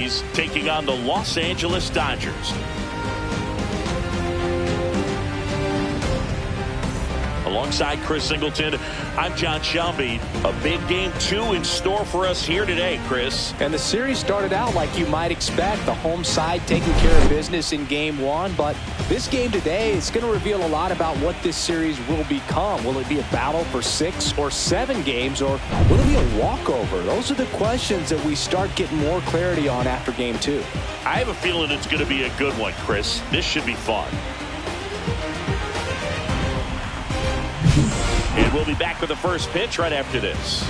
He's taking on the Los Angeles Dodgers. Alongside Chris Singleton, I'm John Shelby. A big game 2 in store for us here today, Chris. And the series started out like you might expect. The home side taking care of business in game 1. But this game today is going to reveal a lot about what this series will become. Will it be a battle for 6 or 7 games, or will it be a walkover? Those are the questions that we start getting more clarity on after game 2. I have a feeling it's going to be a good one, Chris. This should be fun. And we'll be back with the first pitch right after this.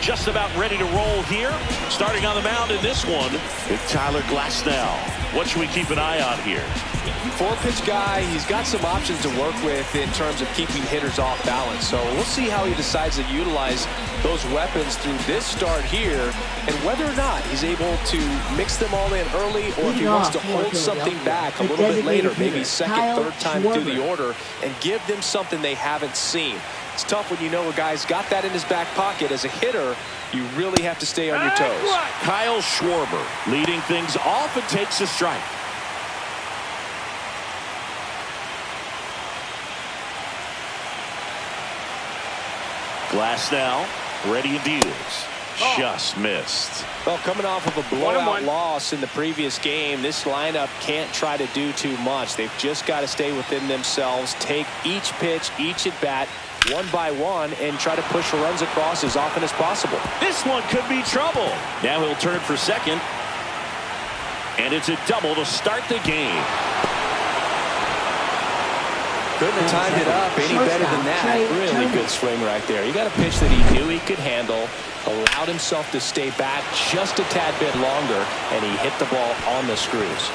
Just about ready to roll here. Starting on the mound in this one with Tyler Glasnow. What should we keep an eye on here? 4-pitch guy. He's got some options to work with in terms of keeping hitters off balance. So we'll see how he decides to utilize those weapons through this start here, and whether or not he's able to mix them all in early, or if he wants to hold something back a little bit later, maybe second, third time through the order, and give them something they haven't seen. It's tough when you know a guy's got that in his back pocket. As a hitter, you really have to stay on your toes. Kyle Schwarber leading things off and takes a strike. Glasnow ready and deals. Just missed. Well, coming off of a blowout loss in the previous game, this lineup can't try to do too much. They've just got to stay within themselves, take each pitch, each at bat, one by one, and try to push runs across as often as possible. This one could be trouble. Now he'll turn for second. And it's a double to start the game. Couldn't have timed it up any better than that. Really good swing right there. He got a pitch that he knew he could handle, allowed himself to stay back just a tad bit longer, and he hit the ball on the screws.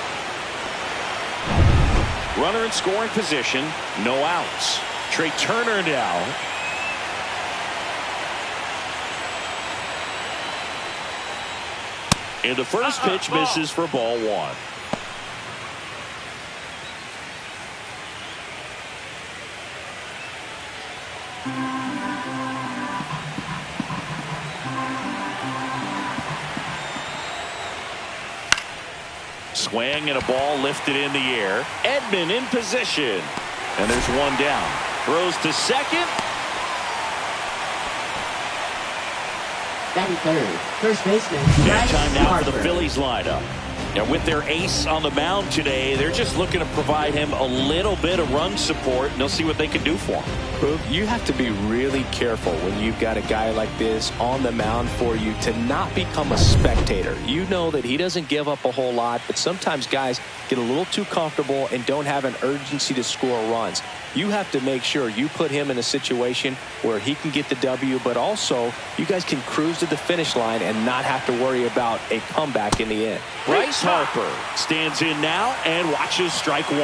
Runner in scoring position, no outs. Trey Turner now. And the first pitch misses for ball 1. Swing and a ball lifted in the air. Edman in position. And there's one down. Throws to second. Batting third, first baseman. Time now for the Phillies lineup. Now with their ace on the mound today, they're just looking to provide him a little bit of run support, and they'll see what they can do for him. You have to be really careful when you've got a guy like this on the mound for you to not become a spectator. You know that he doesn't give up a whole lot, but sometimes guys get a little too comfortable and don't have an urgency to score runs. You have to make sure you put him in a situation where he can get the W, but also you guys can cruise to the finish line and not have to worry about a comeback in the end. Bryce Harper stands in now and watches strike 1.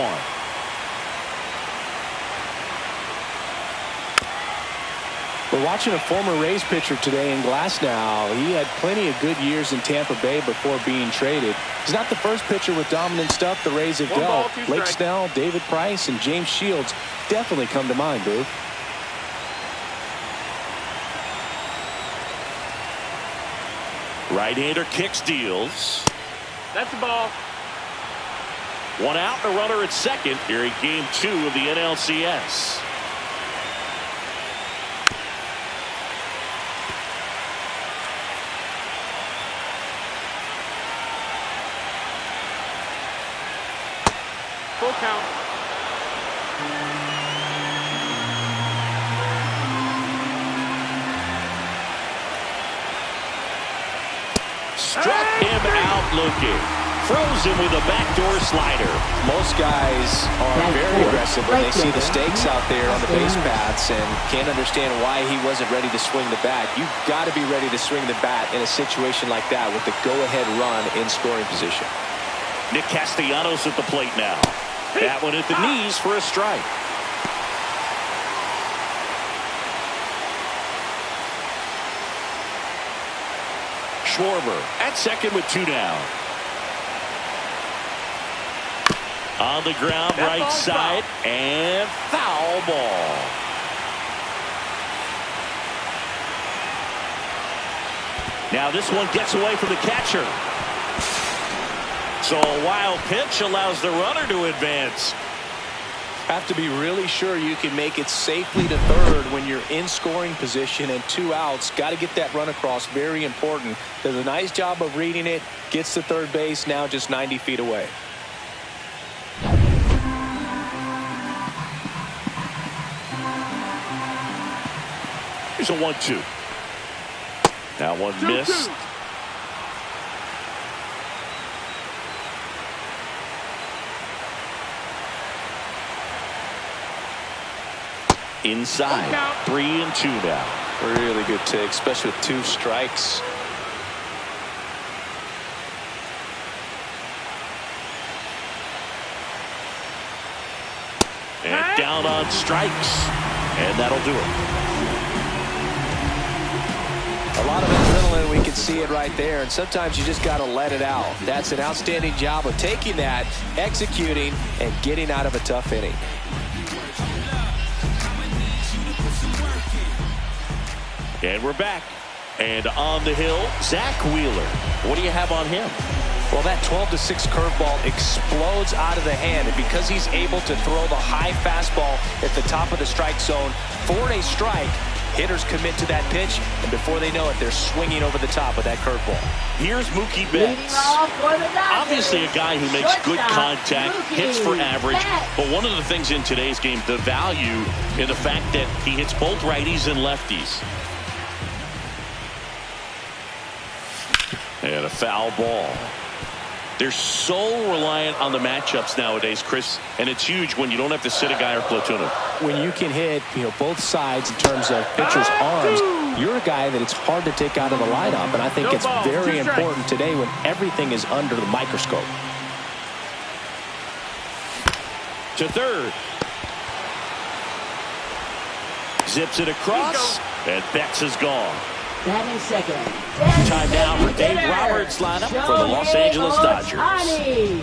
We're watching a former Rays pitcher today in Glasnow. He had plenty of good years in Tampa Bay before being traded. He's not the first pitcher with dominant stuff the Rays have dealt. Blake Snell, David Price, and James Shields definitely come to mind, Boo. Right-hander kicks, deals. That's the ball. One out, a runner at second here in game 2 of the NLCS. Full count. Struck him out looking. Froze him with a backdoor slider. Most guys are very aggressive when they see the stakes out there on the base paths and can't understand why he wasn't ready to swing the bat. You've got to be ready to swing the bat in a situation like that with the go-ahead run in scoring position. Nick Castellanos at the plate now. That one at the knees for a strike. Schwarber at second with 2 down. On the ground, right side, and foul ball. Now this one gets away from the catcher. So a wild pitch allows the runner to advance. Have to be really sure you can make it safely to third when you're in scoring position and 2 outs. Got to get that run across. Very important. Does a nice job of reading it. Gets to third base. Now just 90 feet away. Here's a 1-2. That one missed. Inside. 3-2 now. Really good take, especially with 2 strikes. And down on strikes. And that'll do it. A lot of adrenaline, we can see it right there, and sometimes you just got to let it out. That's an outstanding job of taking that, executing, and getting out of a tough inning. And we're back. And on the hill, Zach Wheeler. What do you have on him? Well, that 12-6 curveball explodes out of the hand, and because he's able to throw the high fastball at the top of the strike zone for a strike, hitters commit to that pitch, and before they know it, they're swinging over the top of that curveball. Here's Mookie Betts. Obviously a guy who makes good contact, hits for average, but one of the things in today's game, the value in the fact that he hits both righties and lefties. And a foul ball. They're so reliant on the matchups nowadays, Chris, and it's huge when you don't have to sit a guy or platoon him. When you can hit, both sides in terms of pitchers' arms, you're a guy that it's hard to take out of the lineup, and I think it's very important today when everything is under the microscope. To third. Zips it across, and Betts is gone. Batting second. Time now for Dave Roberts' lineup for the Los Angeles Dodgers.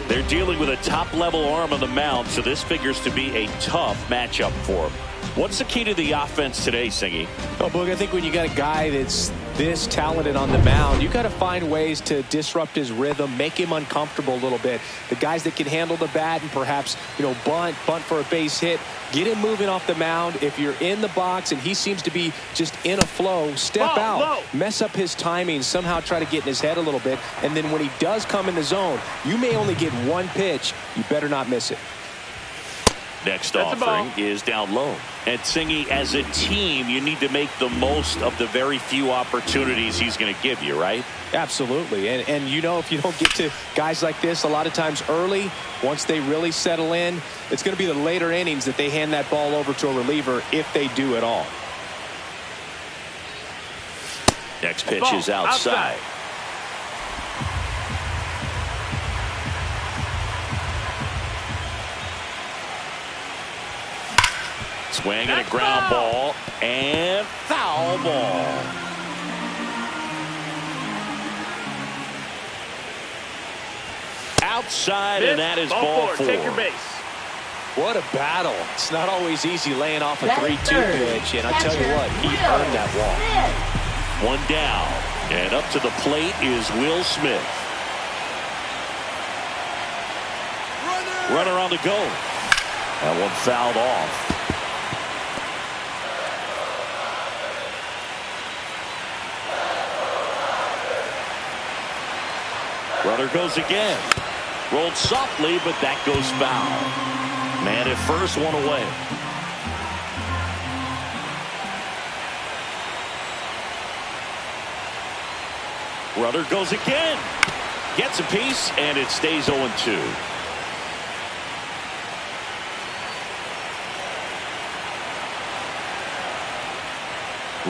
They're dealing with a top-level arm on the mound, so this figures to be a tough matchup for them. What's the key to the offense today, Singy? Well, Boog, I think when you got a guy that's this talented on the mound, you got to find ways to disrupt his rhythm, make him uncomfortable a little bit. The guys that can handle the bat and perhaps, bunt for a base hit, get him moving off the mound. If you're in the box and he seems to be just in a flow, step out, mess up his timing, somehow try to get in his head a little bit. And then when he does come in the zone, you may only get one pitch. You better not miss it. Next offering is down low. And Singy, as a team, you need to make the most of the very few opportunities he's going to give you, right? Absolutely. And if you don't get to guys like this a lot of times early, once they really settle in, it's going to be the later innings that they hand that ball over to a reliever if they do at all. Next pitch is outside. Swing and a ground ball and foul ball. Outside, and that is ball 4. Take your base. What a battle. It's not always easy laying off a 3-2 pitch, and I tell you what, he earned that walk. One down, and up to the plate is Will Smith. Runner on the go. That one fouled off. Runner goes again. Rolled softly, but that goes foul. Man at first, one away. Runner goes again. Gets a piece, and it stays 0-2.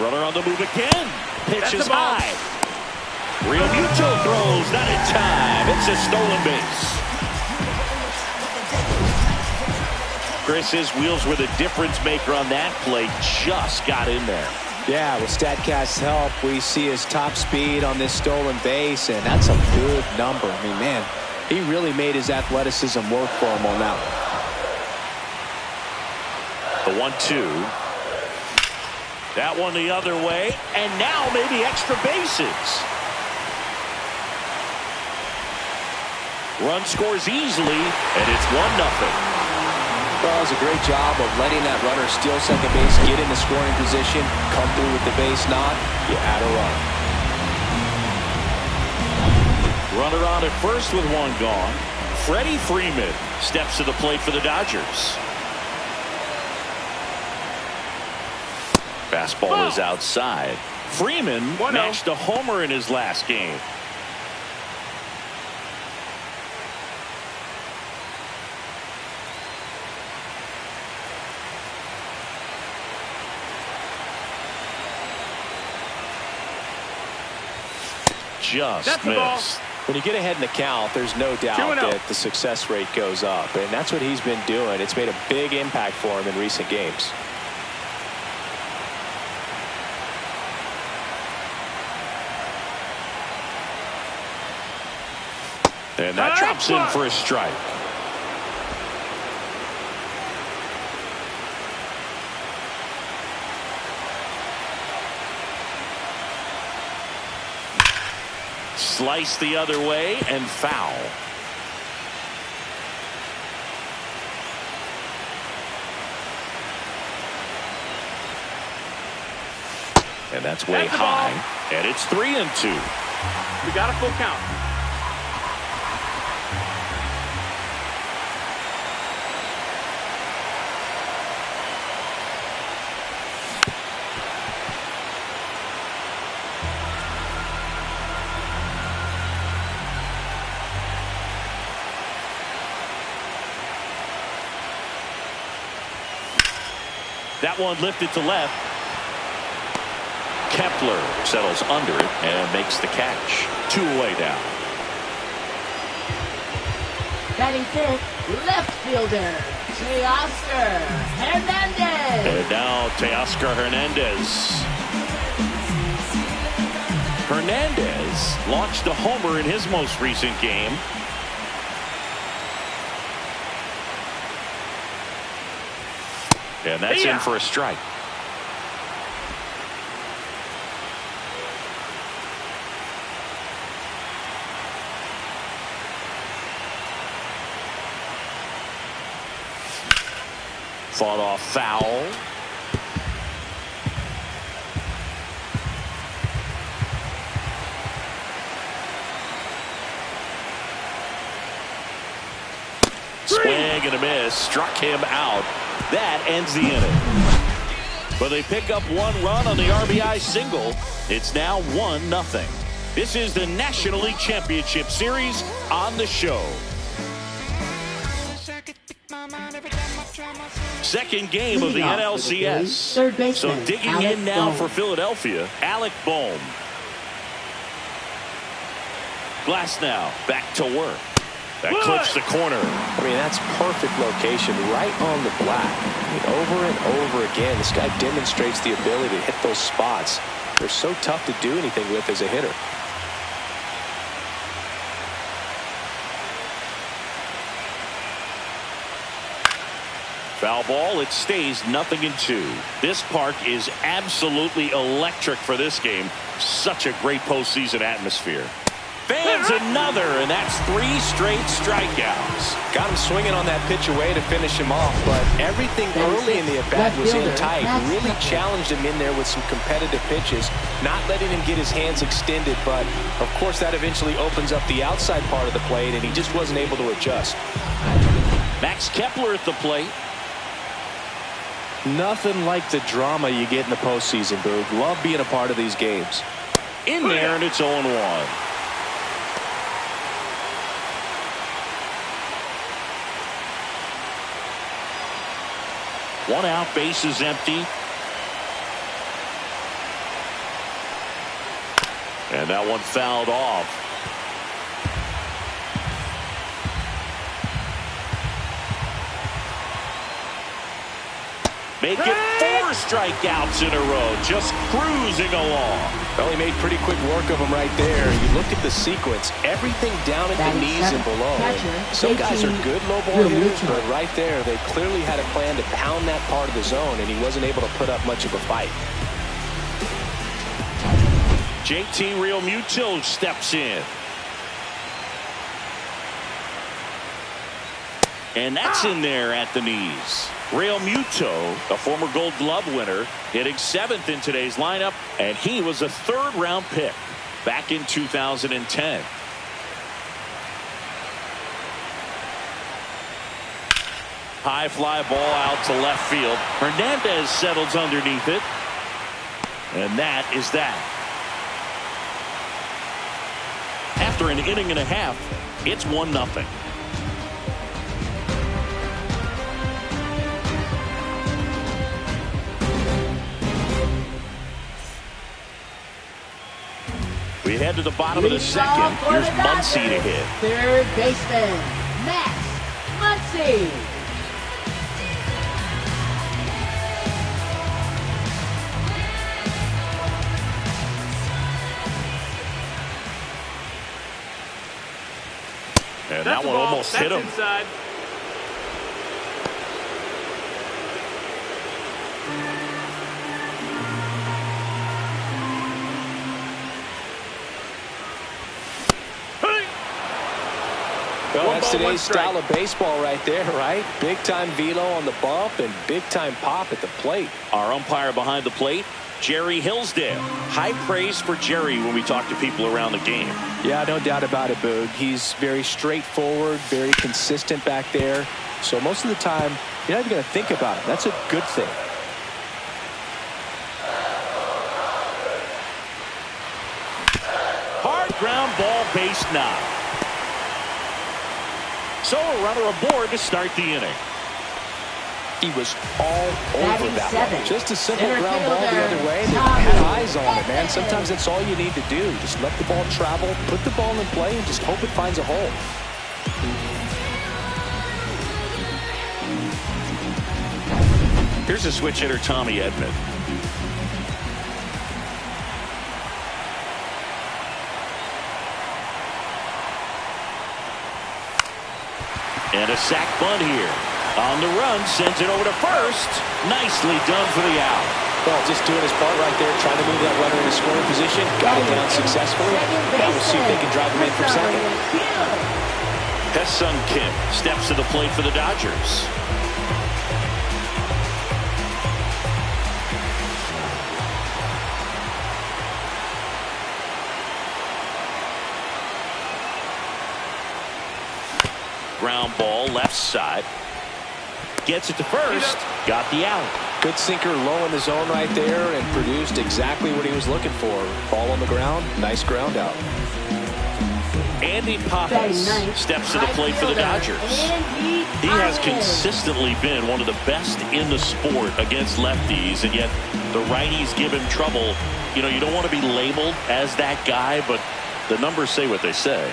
Runner on the move again. Pitch is high. Real Muto throws, not in time. It's a stolen base. Chris, his wheels were the difference maker on that play. Just got in there. Yeah, with StatCast's help, we see his top speed on this stolen base, and that's a good number. I mean, man, he really made his athleticism work for him on that The one. 1-2. That one the other way, and now maybe extra bases. Run scores easily, and it's 1-0. Well, it was a great job of letting that runner steal second base, get in the scoring position, come through with the base knock. You add a run. Runner on at first with one gone. Freddie Freeman steps to the plate for the Dodgers. Fastball is outside. Freeman matched a homer in his last game. Just missed. When you get ahead in the count, there's no doubt that the success rate goes up, and that's what he's been doing. It's made a big impact for him in recent games. And that drops in for a strike. Slice the other way and foul. And that's way high. And it's 3-2. We got a full count. That one lifted to left. Kepler settles under it and makes the catch. 2 away now. Batting fifth, left fielder, Teoscar Hernandez. And now Teoscar Hernandez. Hernandez launched a homer in his most recent game. And that's in for a strike. Fought off foul. Swing and a miss. Struck him out. That ends the inning. But they pick up 1 run on the RBI single. It's now 1-0. This is the National League Championship Series on the show. Second game of the NLCS. So digging in now for Philadelphia, Alec Bohm. Glass now back to work. That clips the corner. I mean, that's perfect location, right on the black. I mean, over and over again, this guy demonstrates the ability to hit those spots. They're so tough to do anything with as a hitter. Foul ball, it stays 0-2. This park is absolutely electric for this game. Such a great postseason atmosphere. Fans another, and that's 3 straight strikeouts. Got him swinging on that pitch away to finish him off, but everything early in the at-bat was in tight. Really challenged him in there with some competitive pitches, not letting him get his hands extended, but of course that eventually opens up the outside part of the plate, and he just wasn't able to adjust. Max Kepler at the plate. Nothing like the drama you get in the postseason, Boog. Love being a part of these games. In there, and it's 0-1. One out, base is empty. And that one fouled off. Make it 4 strikeouts in a row, just cruising along. Well, he made pretty quick work of him right there. You look at the sequence, everything down at the knees and below. Some guys are good low ball hitters, but right there, they clearly had a plan to pound that part of the zone, and he wasn't able to put up much of a fight. JT Realmuto steps in. And that's in there at the knees. Realmuto, a former Gold Glove winner, hitting 7th in today's lineup, and he was a 3rd-round pick back in 2010. High fly ball out to left field. Hernandez settles underneath it. And that is that. After an inning and a half, it's 1-0. We head to the bottom of the second. Here's Muncy to hit. 3rd baseman, Max Muncy. And that one almost hit him. Inside. Well, that's today's style of baseball right there, right? Big-time velo on the bump and big-time pop at the plate. Our umpire behind the plate, Jerry Hillsdale. High praise for Jerry when we talk to people around the game. Yeah, no doubt about it, Boog. He's very straightforward, very consistent back there. So most of the time, you're not even going to think about it. That's a good thing. Hard ground ball, base knock. So a runner aboard to start the inning. He was all over that one. Just a simple ground ball the other way. They Tommy had eyes on it, man. Sometimes that's all you need to do. Just let the ball travel, put the ball in play, and just hope it finds a hole. Here's a switch hitter, Tommy Edman. And a sac bunt here. On the run, sends it over to first. Nicely done for the out. Well, just doing his part right there, trying to move that runner into scoring position. Got it down successfully. Now we'll see if they can drive him in from second. Ha-Seong Kim steps to the plate for the Dodgers. Ground ball left side. Gets it to first. Got the out. Good sinker low in the zone right there and produced exactly what he was looking for. Ball on the ground. Nice ground out. Andy Pappas steps to the plate for the Dodgers. He has consistently been one of the best in the sport against lefties, and yet the righties give him trouble. You know, you don't want to be labeled as that guy, but the numbers say what they say.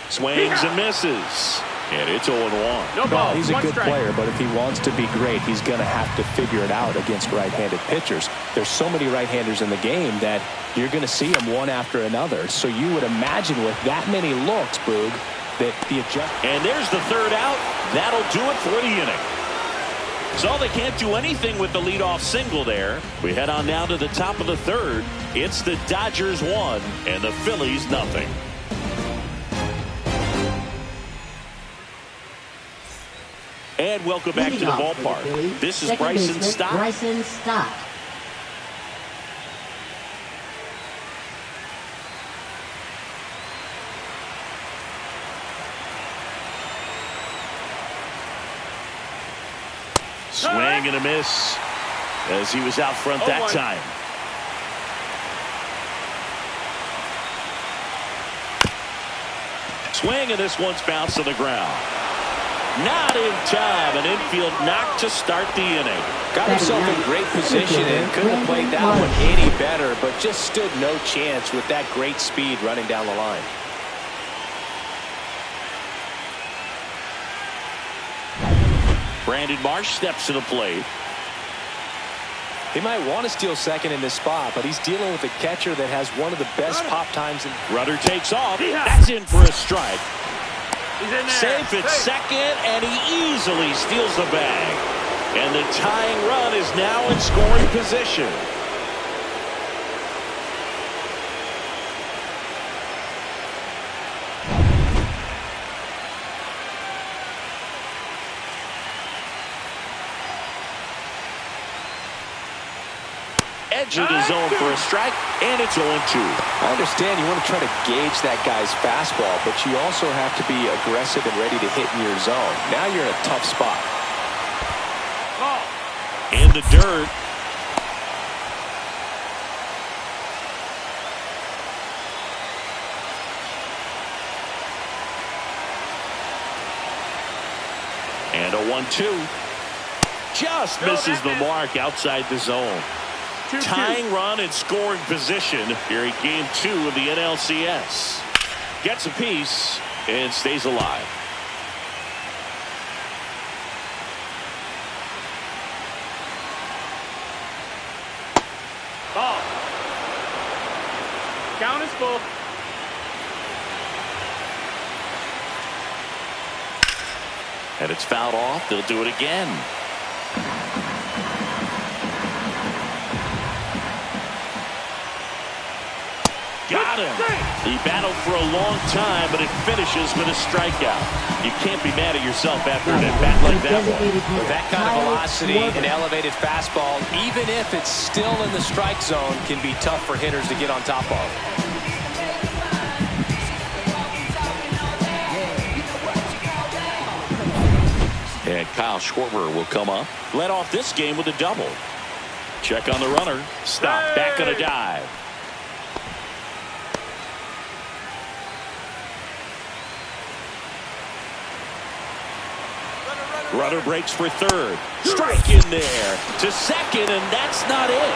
Swings and misses. And it's 0-1. No, he's a good player, but if he wants to be great, he's going to have to figure it out against right-handed pitchers. There's so many right-handers in the game that you're going to see them one after another. So you would imagine with that many looks, Boog, that the adjustment. And there's the third out. That'll do it for the inning. So they can't do anything with the leadoff single there. We head on down to the top of the third. It's the Dodgers 1 and the Phillies nothing. And welcome back to the ballpark. This is Bryson Stott. Bryson Stott. Swing and a miss as he was out front that time. Swing, and this one's bounced to the ground. Not in time. An infield knock to start the inning. Got himself in great position and couldn't have played that one any better, but just stood no chance with that great speed running down the line. Brandon Marsh steps to the plate. He might want to steal second in this spot, but he's dealing with a catcher that has one of the best pop times. Runner takes off. That's in for a strike. He's in there. Safe at second, and he easily steals the bag. And the tying run is now in scoring position. Edge of the zone for a strike, and it's 0-2. I understand you want to try to gauge that guy's fastball, but you also have to be aggressive and ready to hit in your zone. Now you're in a tough spot. In the dirt. And a 1-2. Just misses the mark outside the zone. Tying run and scoring position here in Game 2 of the NLCS. Gets a piece and stays alive. Ball. Count is full. And it's fouled off. They'll do it again. Got him. He battled for a long time, but it finishes with a strikeout. You can't be mad at yourself after an at-bat like that one. With that kind of velocity and elevated fastball, even if it's still in the strike zone, can be tough for hitters to get on top of. And Kyle Schwarber will come up. Led off this game with a double. Check on the runner. Stop. Back on a dive. Runner breaks for third. Strike in there to second, and that's not it.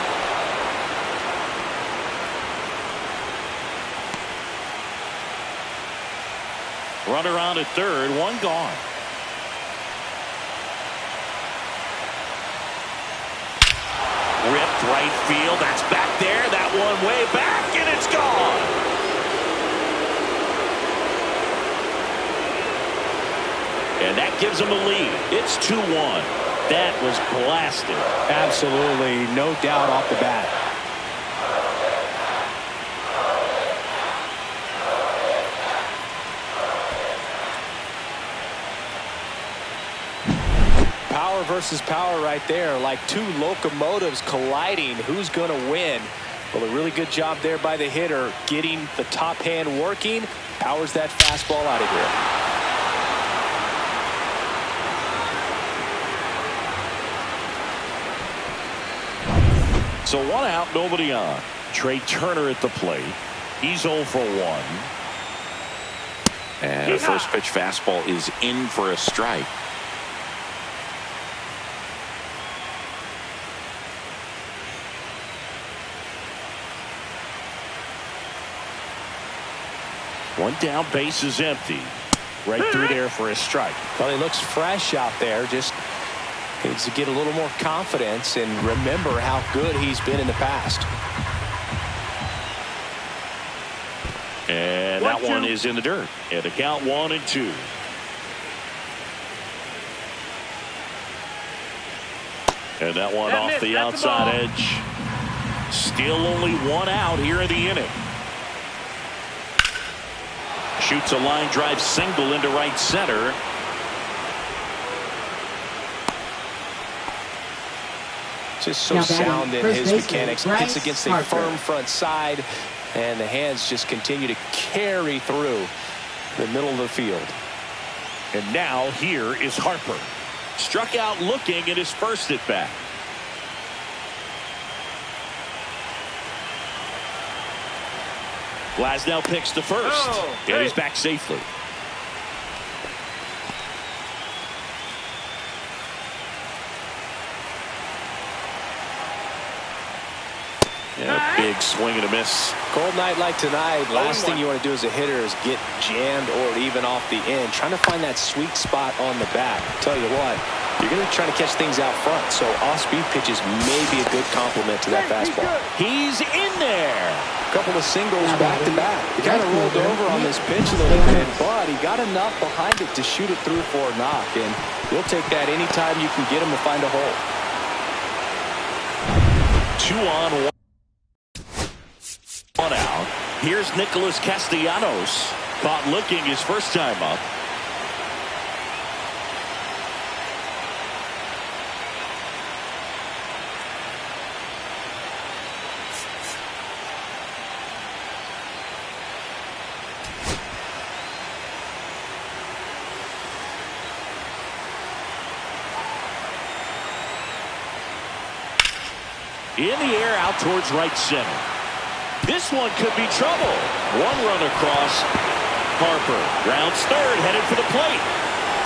Runner on at third, one gone. Ripped right field. That's back there. That one way back, and it's gone. And that gives them a lead. It's 2-1. That was blasted. Absolutely, no doubt off the bat. Power versus power right there, like two locomotives colliding. Who's going to win? Well, a really good job there by the hitter, getting the top hand working. Powers that fastball out of here. So 1 out, nobody on. Trey Turner at the plate. He's 0 for 1. And a first pitch fastball is in for a strike. One down, base is empty. Right through there for a strike. Well, he looks fresh out there. Just needs to get a little more confidence and remember how good he's been in the past. And that one is in the dirt. And the count 1-2. And that one off the outside edge. Still only 1 out here in the inning. Shoots a line drive single into right center. Just so sound in his mechanics. Gets against a firm front side, and the hands just continue to carry through the middle of the field. And now here is Harper. Struck out looking at his first at bat. Glasnow picks the first. And he's back safely. And a big swing and a miss. Cold night like tonight, last thing you want to do as a hitter is get jammed or even off the end. Trying to find that sweet spot on the bat. Tell you what, You're going to be trying to catch things out front, so off-speed pitches may be a good complement to that fastball. He's in there. A couple of singles back-to-back. He kind of rolled over on this pitch a little bit, but he got enough behind it to shoot it through for a knock, and we'll take that anytime you can get him to find a hole. 2 on, 1 out. Here's Nicholas Castellanos. Caught looking his first time up. In the air out towards right center. This one could be trouble. 1 run across. Harper rounds third, headed for the plate.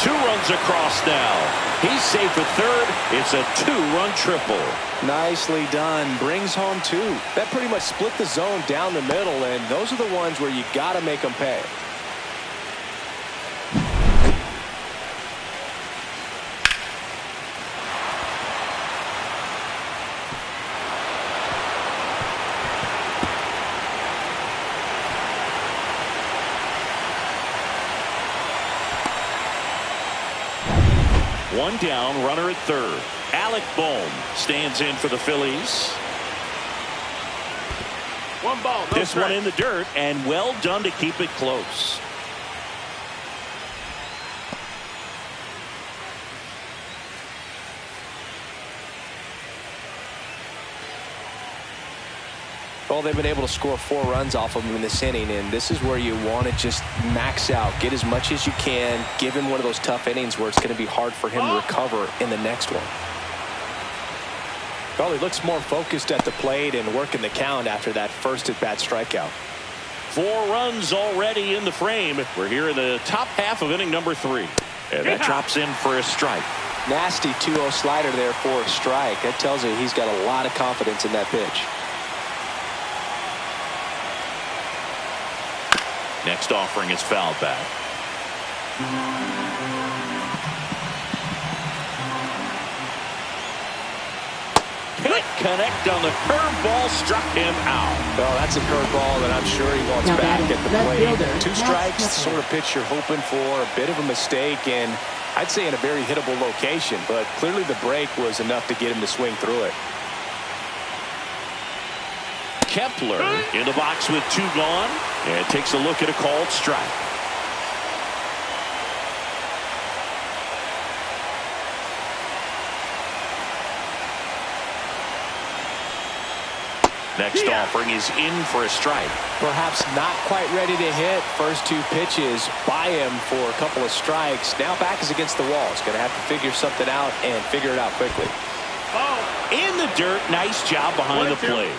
2 runs across now. He's safe at third. It's a 2-run triple. Nicely done. Brings home 2. That pretty much split the zone down the middle, and those are the ones where you got to make them pay. One down, runner at third. Alec Bohm stands in for the Phillies. 1 ball, no This strike. one in the dirt, and well done to keep it close. Well, they've been able to score 4 runs off of him in this inning, and this is where you want to just max out, get as much as you can, give him one of those tough innings where it's going to be hard for him to recover in the next one. Well, he looks more focused at the plate and working the count after that first at-bat strikeout. 4 runs already in the frame. We're here in the top half of inning number 3. And that drops in for a strike. Nasty 2-0 slider there for a strike. That tells you he's got a lot of confidence in that pitch. Next offering is fouled back. Can't connect on the curveball, struck him out. Well, that's a curveball that I'm sure he wants back at the plate. 2 strikes, the sort of pitch you're hoping for. A bit of a mistake, and I'd say in a very hittable location, but clearly the break was enough to get him to swing through it. Kepler in the box with 2 gone, and takes a look at a called strike. Next offering is in for a strike. Perhaps not quite ready to hit. First 2 pitches by him for a couple of strikes. Now back is against the wall. He's going to have to figure something out and figure it out quickly. In the dirt, nice job behind the plate.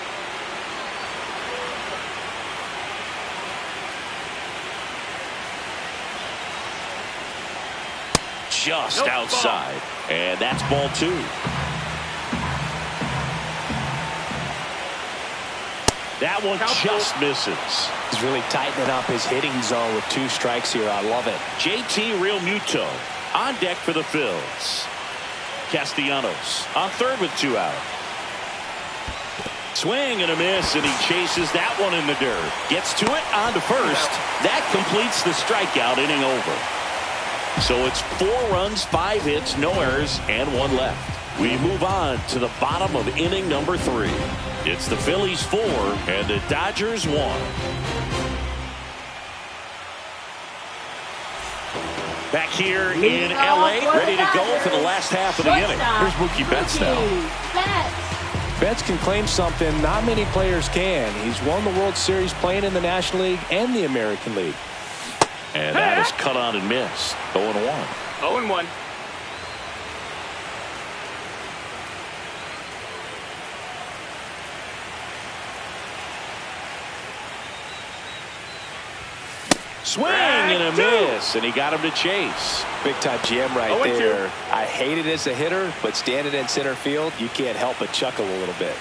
Just outside, and that's ball 2. That one just misses. He's really tightening up his hitting zone with 2 strikes here. I love it. JT Realmuto on deck for the Phils. Castellanos on third with 2 out. Swing and a miss, and he chases that one in the dirt. Gets to it on to first. That completes the strikeout, inning over. So it's 4 runs, 5 hits, no errors, and 1 left. We move on to the bottom of inning number 3. It's the Phillies 4 and the Dodgers 1. Back here in LA, ready to go for the last half of the inning. Here's Mookie Betts now. Betts can claim something not many players can. He's won the World Series playing in the National League and the American League. And that is cut on and missed. 0-1. 0-1. Swing and a miss, and he got him to chase. Big time GM right there. I hate it as a hitter, but standing in center field, you can't help but chuckle a little bit.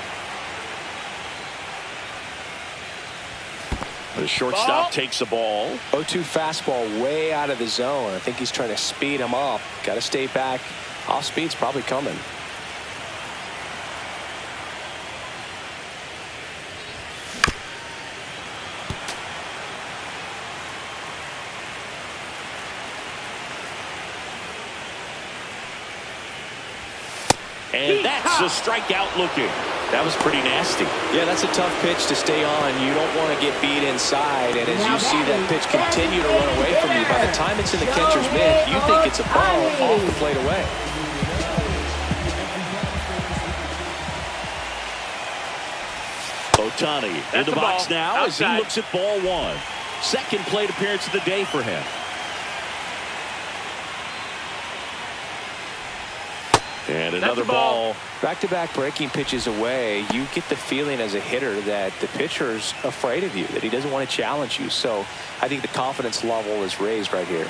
The shortstop takes the ball. 0-2 fastball way out of the zone. I think he's trying to speed him up. Got to stay back Off speed's probably coming. And that's a strikeout looking. That was pretty nasty. Yeah, that's a tough pitch to stay on. You don't want to get beat inside. And as you see that pitch continue to run away from you, by the time it's in the catcher's mitt, you think it's a ball off the plate away. Ohtani in the box now as he looks at ball one. Second plate appearance of the day for him. And another ball. Back-to-back breaking pitches away, you get the feeling as a hitter that the pitcher's afraid of you, that he doesn't want to challenge you. So I think the confidence level is raised right here.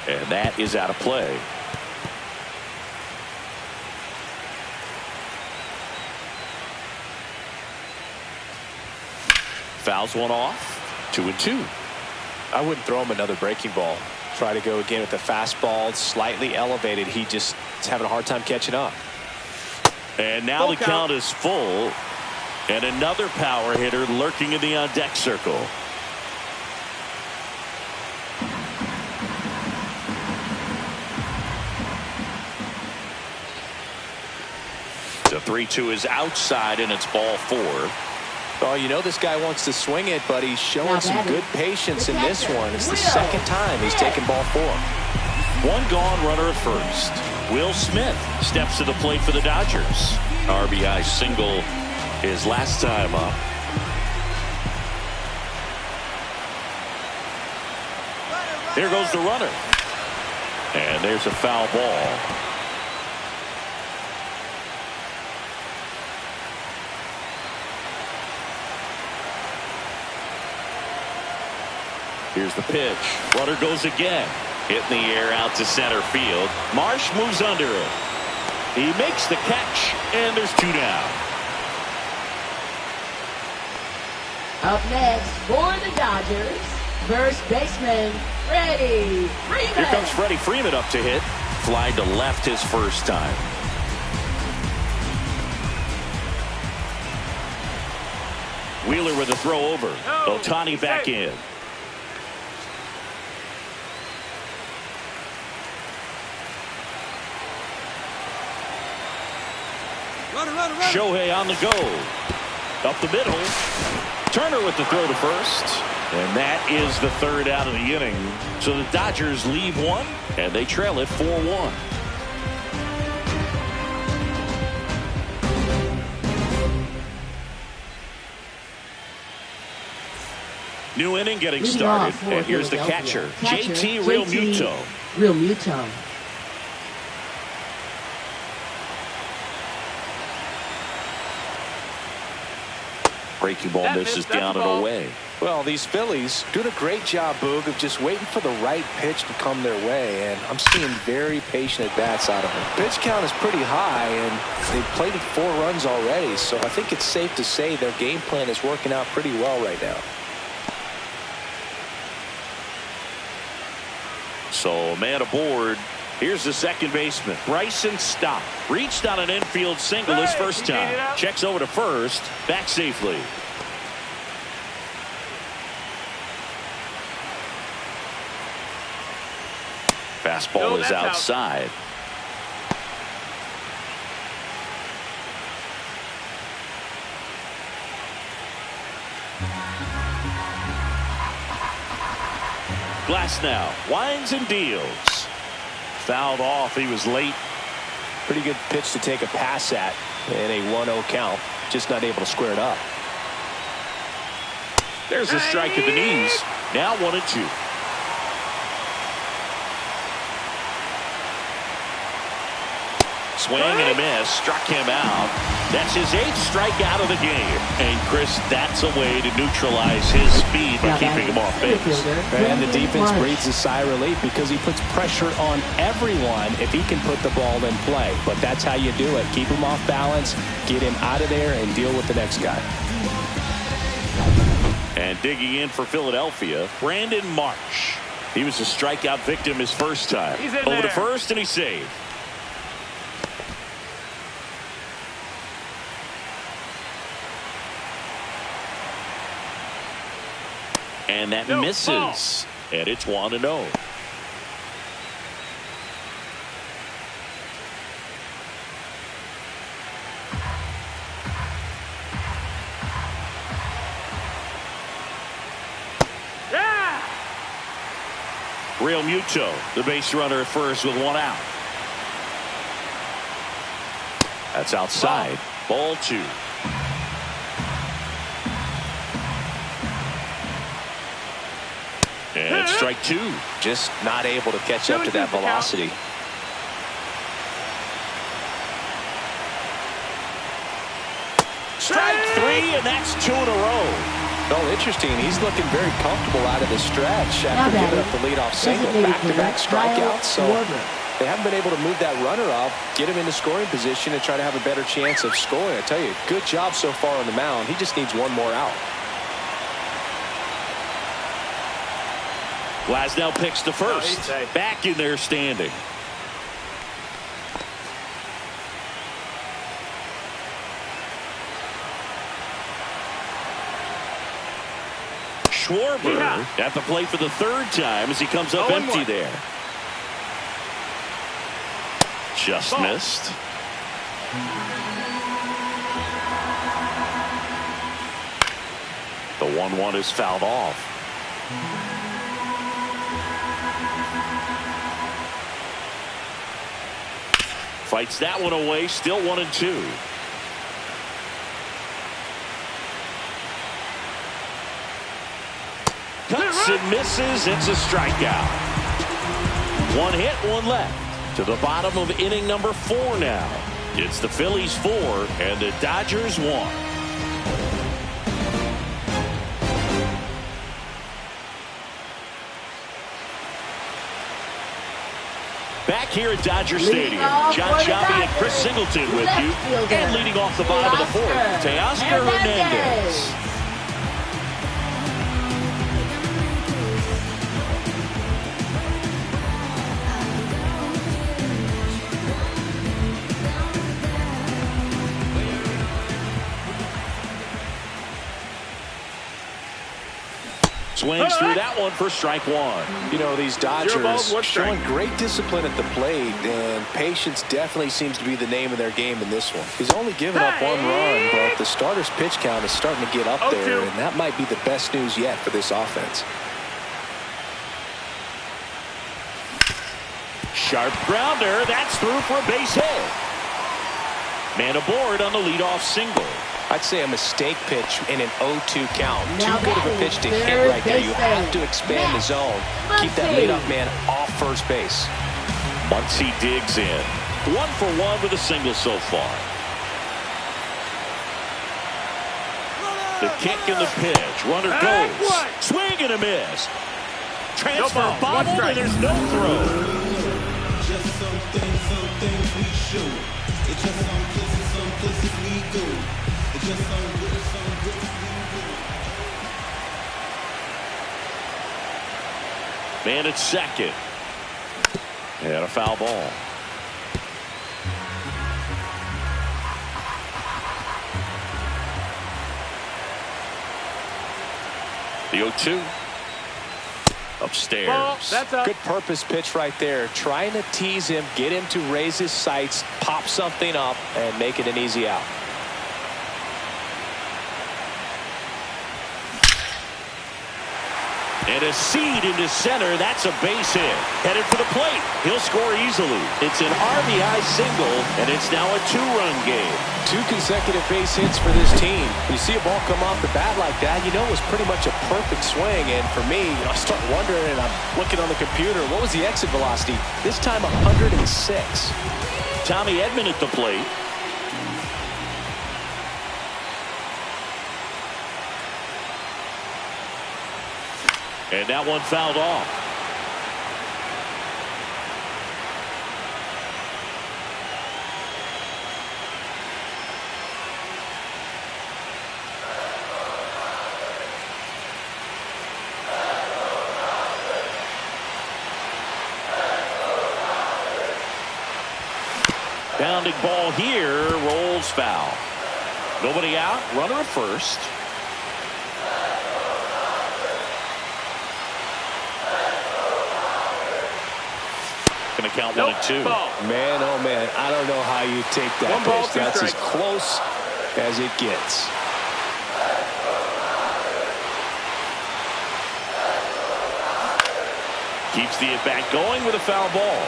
And that is out of play. Fouls one off. 2-2. I wouldn't throw him another breaking ball. Try to go again with the fastball, slightly elevated. He just is having a hard time catching up. And now the count is full. And another power hitter lurking in the on-deck circle. The 3-2 is outside, and it's ball four. Oh, you know this guy wants to swing it, but he's showing some good patience in this one. It's the second time he's taken ball four. One gone, runner at first. Will Smith steps to the plate for the Dodgers. RBI single his last time up. Here goes the runner. And there's a foul ball. Here's the pitch. Runner goes again. Hit in the air out to center field. Marsh moves under it. He makes the catch, and there's two down. Up next for the Dodgers, first baseman, Freddie Freeman. Here comes Freddie Freeman up to hit. Fly to left his first time. Wheeler with a throw over. Ohtani back in. Shohei on the go. Up the middle. Turner with the throw to first. And that is the third out of the inning. So the Dodgers leave one, and they trail it 4-1. New inning getting started. And here's the catcher, JT Realmuto. Breaking ball misses down and away. Well, these Phillies doing a great job, Boog, of just waiting for the right pitch to come their way, and I'm seeing very patient at-bats out of them. Pitch count is pretty high, and they've plated 4 runs already, so I think it's safe to say their game plan is working out pretty well right now. So, man aboard. Here's the second baseman, Bryson Stott. Reached on an infield single his first time. Checks over to first. Back safely. Fastball is outside. Glass now winds and deals. Fouled off. He was late. Pretty good pitch to take a pass at in a 1-0 count. Just not able to square it up. There's a strike at the knees. Now 1-2. Swing and a miss. Struck him out. That's his 8th strikeout of the game. And Chris, that's a way to neutralize his speed by keeping him off base. And the defense breathes a sigh of relief because he puts pressure on everyone if he can put the ball in play. But that's how you do it. Keep him off balance, get him out of there, and deal with the next guy. And digging in for Philadelphia, Brandon Marsh. He was a strikeout victim his first time. Over to first, and he's saved. And that misses. And it's 1-0. Real Muto, the base runner at first with 1 out. That's outside. Ball 2. And strike 2. Just not able to catch up to that velocity. Strike 3, and that's 2 in a row. Oh, interesting. He's looking very comfortable out of the stretch after giving up the leadoff single. Back-to-back strikeouts. So they haven't been able to move that runner up, get him into scoring position, and try to have a better chance of scoring. I tell you, good job so far on the mound. He just needs one more out. Glasnow picks the first. Back in there standing. Schwarber at the plate for the 3rd time as he comes up empty there. Just missed. The 1-1 is fouled off. Fights that one away, still 1-2. Cuts and misses. It's a strikeout. 1 hit, 1 left. To the bottom of inning number 4 now. It's the Phillies 4 and the Dodgers 1. Back here at Dodger Stadium, John Sciambi and Chris Singleton with you. And leading off the bottom of the 4th, Teoscar Hernandez. Swings through that one for strike 1. You know, these Dodgers showing great discipline at the plate, and patience definitely seems to be the name of their game in this one. He's only given up 1 run, but the starter's pitch count is starting to get up there, and that might be the best news yet for this offense. Sharp grounder. That's through for a base hit. Man aboard on the leadoff single. I'd say a mistake pitch in an 0-2 count. Too good of a pitch to hit right there. You have to expand the zone. Keep that leadoff man off first base. Muncy digs in. 1 for 1 with a single so far. The kick and the pitch. Runner goes. Swing and a miss. Transfer bobbled, and there's no throw. Just some things we show. It's just some places we go. It's just some good Man at second. And a foul ball. The 0-2. Upstairs. Good purpose pitch right there. Trying to tease him, get him to raise his sights, pop something up, and make it an easy out. And a seed into center. That's a base hit. Headed for the plate. He'll score easily. It's an RBI single, and it's now a 2-run game. 2 consecutive base hits for this team. When you see a ball come off the bat like that, you know it was pretty much a perfect swing. And for me, I start wondering, and I'm looking on the computer, what was the exit velocity? This time 106. Tommy Edman at the plate. And that one fouled off. Pounding ball here, rolls foul. Nobody out, runner at first. Going to count 1-2. Man, oh man, I don't know how you take that pitch. That's as close as it gets. Keeps the at-bat going with a foul ball.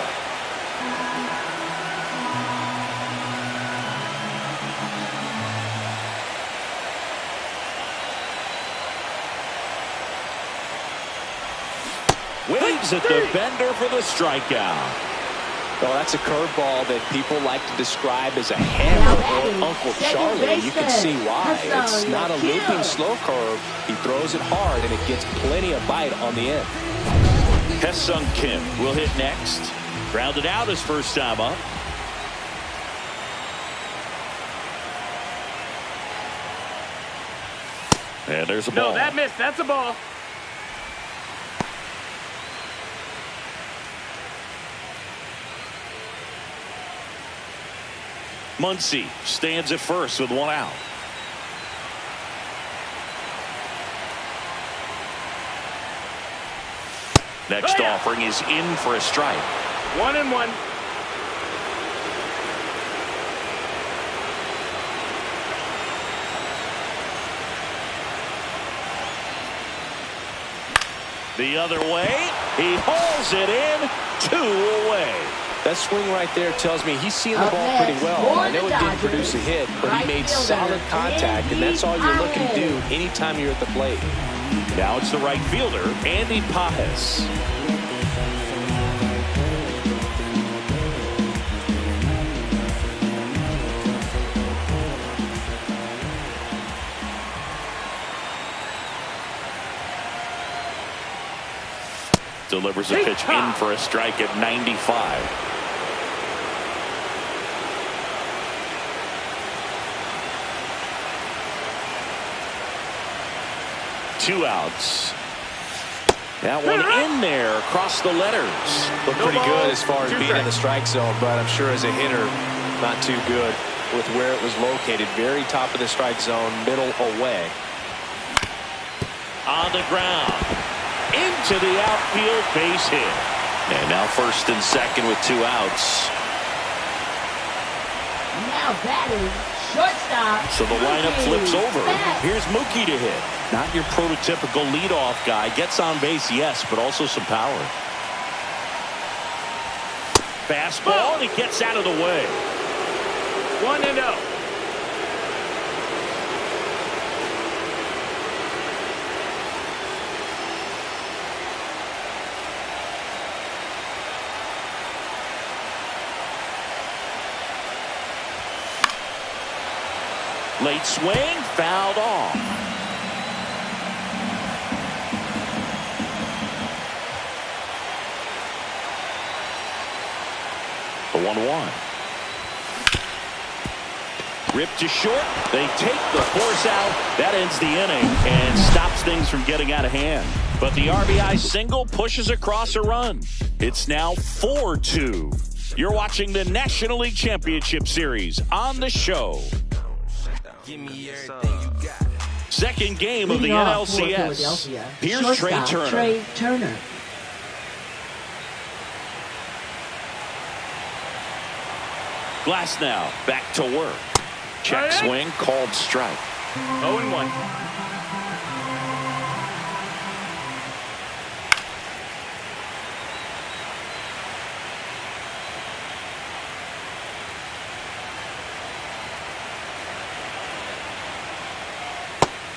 Waves at the bender for the strikeout. Well, that's a curveball that people like to describe as a hammer or Uncle Charlie. You can see why. It's not a looping slow curve. He throws it hard, and it gets plenty of bite on the end. Hesung Kim will hit next. Grounded out his first time up. And there's a ball. No, that missed. That's a ball. Muncy stands at first with one out. Next offering is in for a strike. 1-1. The other way. He hauls it in. 2 away. That swing right there tells me he's seeing the ball pretty well. I know it didn't produce a hit, but he made solid contact, and that's all you're looking to do anytime you're at the plate. Now it's the right fielder, Andy Pajes. Delivers a pitch in for a strike at 95. 2 outs. That one in there across the letters. Looked pretty good as far as being in the strike zone, but I'm sure as a hitter, not too good with where it was located. Very top of the strike zone, middle away. On the ground. Into the outfield, base hit. And now first and second with 2 outs. Now batting, shortstop. So the lineup flips over. Here's Mookie to hit. Not your prototypical leadoff guy. Gets on base, yes, but also some power. Fastball, and he gets out of the way. 1-0. Late swing, fouled off. The 1-1. Ripped to short. They take the force out. That ends the inning and stops things from getting out of hand. But the RBI single pushes across a run. It's now 4-2. You're watching the National League Championship Series on the show. Second game of the NLCS. Here's Trey Turner. Glass now back to work. Check swing, called strike. 0-1.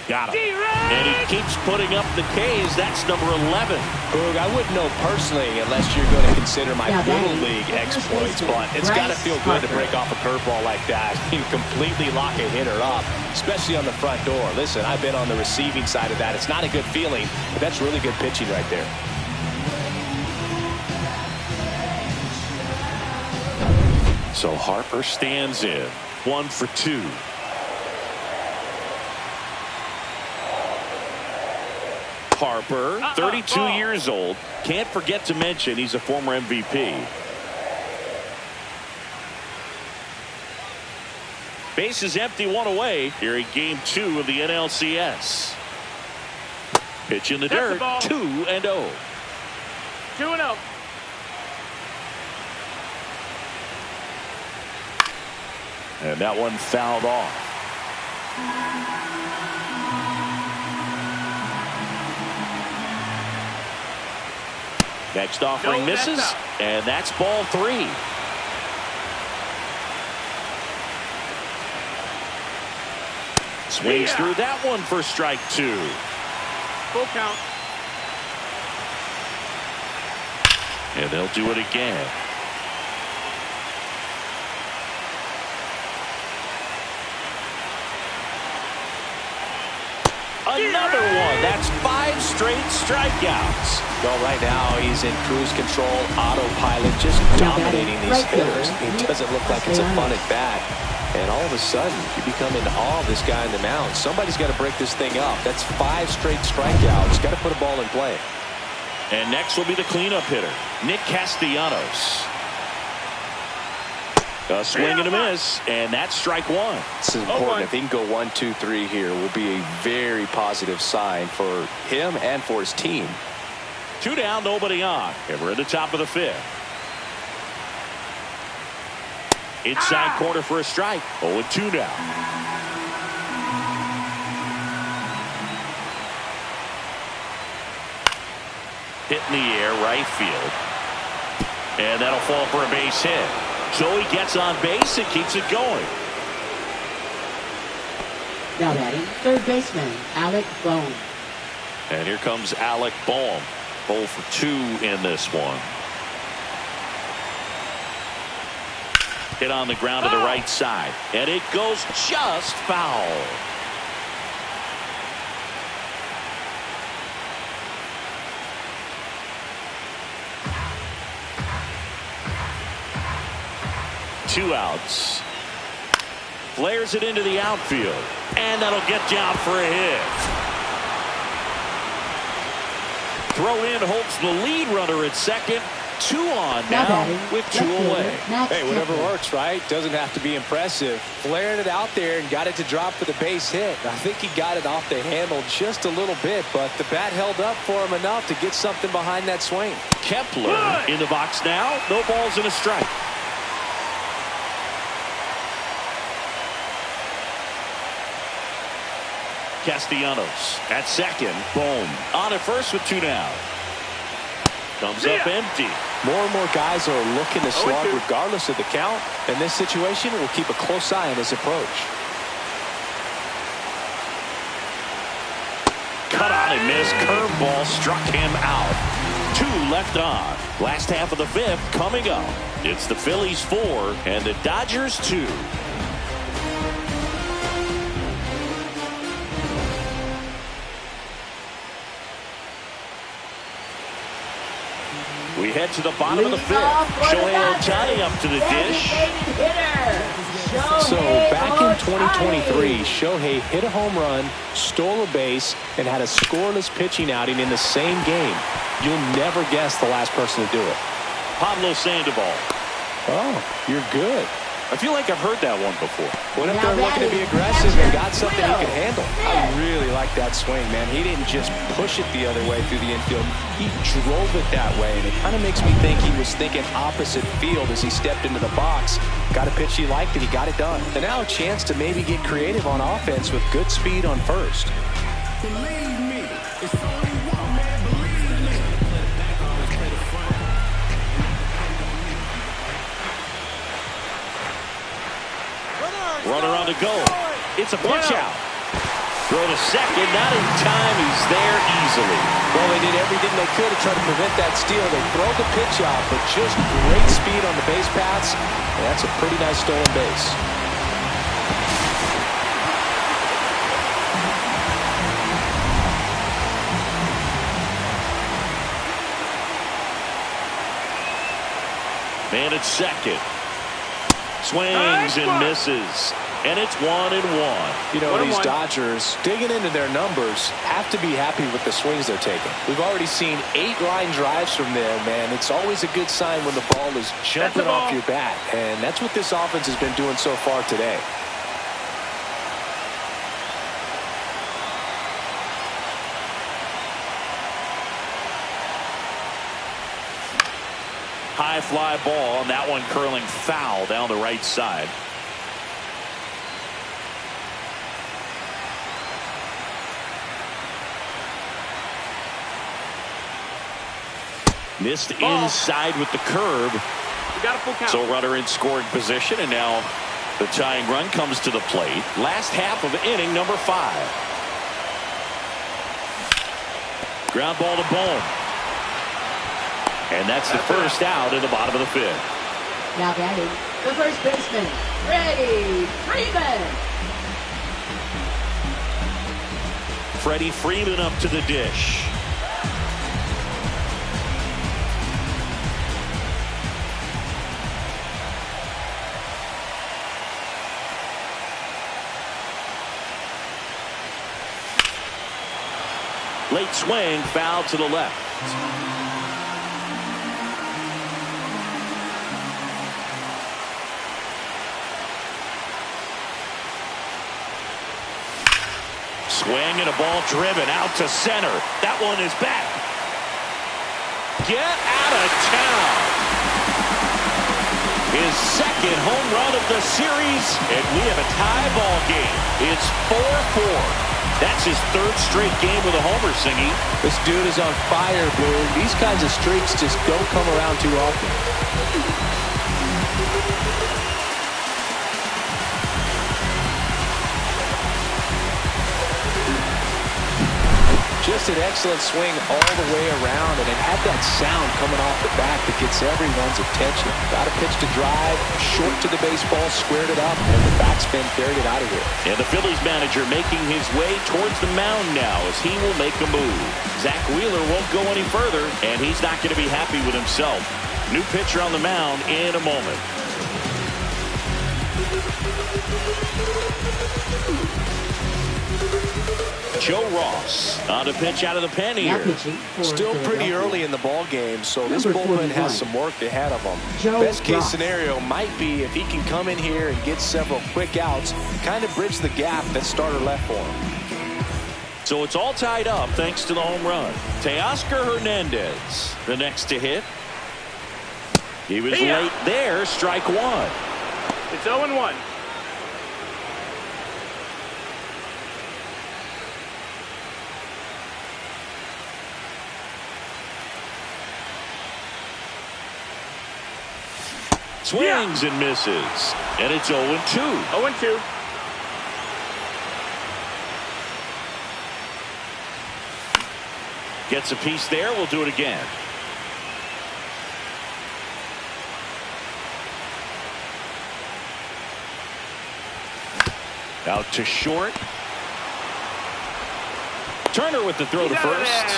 Got him. And he keeps putting up the Ks. That's number 11. Boog, I wouldn't know personally unless you're going to consider my Little League exploits, but it's got to feel good to break off a curveball like that and completely lock a hitter up, especially on the front door. Listen, I've been on the receiving side of that. It's not a good feeling, but that's really good pitching right there. So Harper stands in. 1 for 2. Harper, 32 years old. Can't forget to mention he's a former MVP. Base is empty, one away here in game 2 of the NLCS. Pitch in the dirt, 2-0. 2-0. And that one fouled off. Next offering misses, and that's ball 3. Swings through that one for strike 2. Full count. And they'll do it again. Another one. That's 5 straight strikeouts. Well, right now he's in cruise control, autopilot, just dominating these hitters. It doesn't look like it's a fun at bat. And all of a sudden, you become in awe of this guy in the mound. Somebody's got to break this thing up. That's 5 straight strikeouts. Got to put a ball in play. And next will be the cleanup hitter, Nick Castellanos. A swing and a miss, and that's strike 1. This is important. If he can go 1, 2, 3 here, will be a very positive sign for him and for his team. 2 down, nobody on. And we're at the top of the 5th. Inside corner for a strike. 0-2 now. Hit in the air, right field. And that'll fall for a base hit. So he gets on base and keeps it going. Now batting, third baseman, Alec Bohm. And here comes Alec Bohm. 0 for 2 in this one. Hit on the ground to the right side. And it goes just foul. Two outs. Flares it into the outfield. And that'll get down for a hit. Throw in holds the lead runner at second. 2 on now with 2 away. Hey, whatever works, right? Doesn't have to be impressive. Flaring it out there and got it to drop for the base hit. I think he got it off the handle just a little bit, but the bat held up for him enough to get something behind that swing. Kepler in the box now. No balls and a strike. Castellanos at second. Boom. On at first with 2 down. Comes up empty. More and more guys are looking to slug regardless of the count. In this situation, we'll keep a close eye on his approach. Cut on and miss. Curveball struck him out. 2 left on. Last half of the 5th coming up. It's the Phillies 4 and the Dodgers 2. We head to the bottom of the 5th. Shohei Ohtani up to the dish. So back in 2023, Shohei hit a home run, stole a base, and had a scoreless pitching outing in the same game. You'll never guess the last person to do it. Pablo Sandoval. Oh, you're good. I feel like I've heard that one before. Went up there looking to be aggressive and got something he could handle. I really like that swing, man. He didn't just push it the other way through the infield. He drove it that way, and it kind of makes me think he was thinking opposite field as he stepped into the box. Got a pitch he liked, and he got it done. And now a chance to maybe get creative on offense with good speed on first. Believe me, it's only one man, believe me. Runner on the go. It's a pitch out. Throw to second. Not in time. He's there easily. Well, they did everything they could to try to prevent that steal. They throw the pitch out, but just great speed on the base paths. And that's a pretty nice stolen base. Man at second. Swings and misses. And it's 1-1. You know, these Dodgers, digging into their numbers, have to be happy with the swings they're taking. We've already seen 8 line drives from them, man. It's always a good sign when the ball is jumping off your bat. And that's what this offense has been doing so far today. high fly ball, and that one curling foul down the right side. Missed inside with the curve. We got a full count. So runner in scoring position, and now the tying run comes to the plate. Last half of inning number 5. Ground ball to Bohm. And that's the first out in the bottom of the 5th. Now batting, the first baseman, Freddie Freeman. Freddie Freeman up to the dish. Late swing, foul to the left. Swing and a ball driven out to center. That one is back. Get out of town. His second home run of the series, and we have a tie ball game. It's 4-4. That's his 3rd straight game with a homer, Singy. This dude is on fire, Blue. These kinds of streaks just don't come around too often. Just an excellent swing all the way around, and it had that sound coming off the bat that gets everyone's attention. Got a pitch to drive, short to the baseball, squared it up, and the backspin carried it out of here. And the Phillies manager making his way towards the mound now as he will make a move. Zach Wheeler won't go any further, and he's not going to be happy with himself. New pitcher on the mound in a moment. Joe Ross on to pitch out of the pen here. Still pretty early in the ball game, so this bullpen has some work ahead of them. Best case scenario might be if he can come in here and get several quick outs, kind of bridge the gap that starter left for him. So it's all tied up thanks to the home run. Teoscar Hernandez, the next to hit. He was late there, strike 1. It's 0-1. Swings and misses. And it's 0-2. 0-2. Gets a piece there. We'll do it again. Out to short. Turner with the throw to first.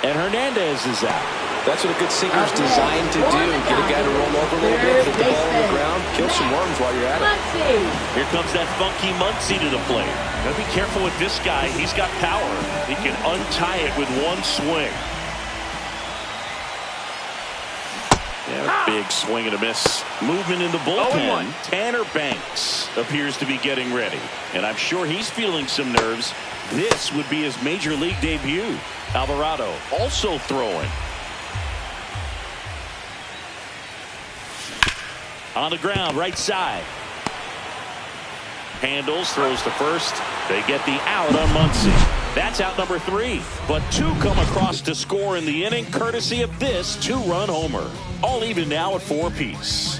And Hernandez is out. That's what a good sinker's designed to do. Get a guy to roll over a little bit, hit the ball on the ground, kill some worms while you're at it. Here comes that funky Muncy to the plate. Gotta be careful with this guy. He's got power. He can untie it with one swing. Yeah, big swing and a miss. Movement in the bullpen. Tanner Banks appears to be getting ready. And I'm sure he's feeling some nerves. This would be his major league debut. Alvarado also throwing. On the ground, right side. Handles, throws to first. They get the out on Muncy. That's out number 3. But 2 come across to score in the inning, courtesy of this 2-run homer. All even now at 4 apiece.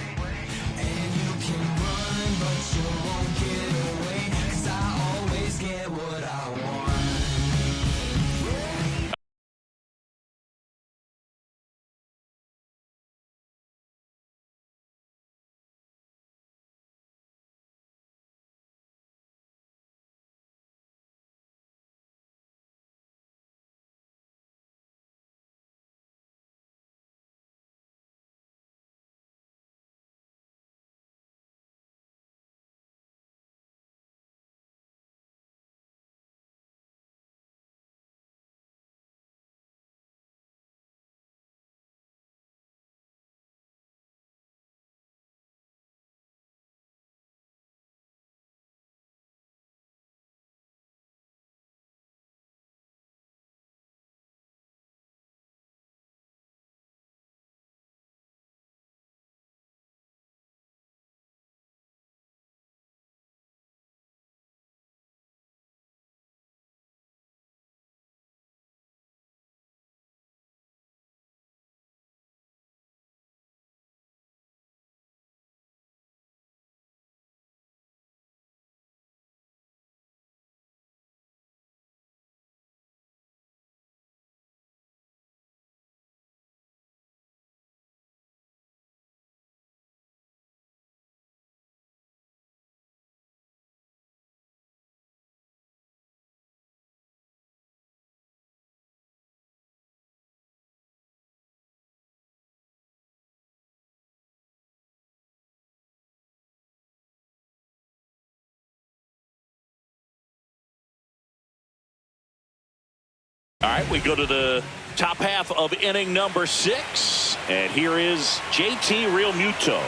All right, we go to the top half of inning number 6. And here is JT Real Muto.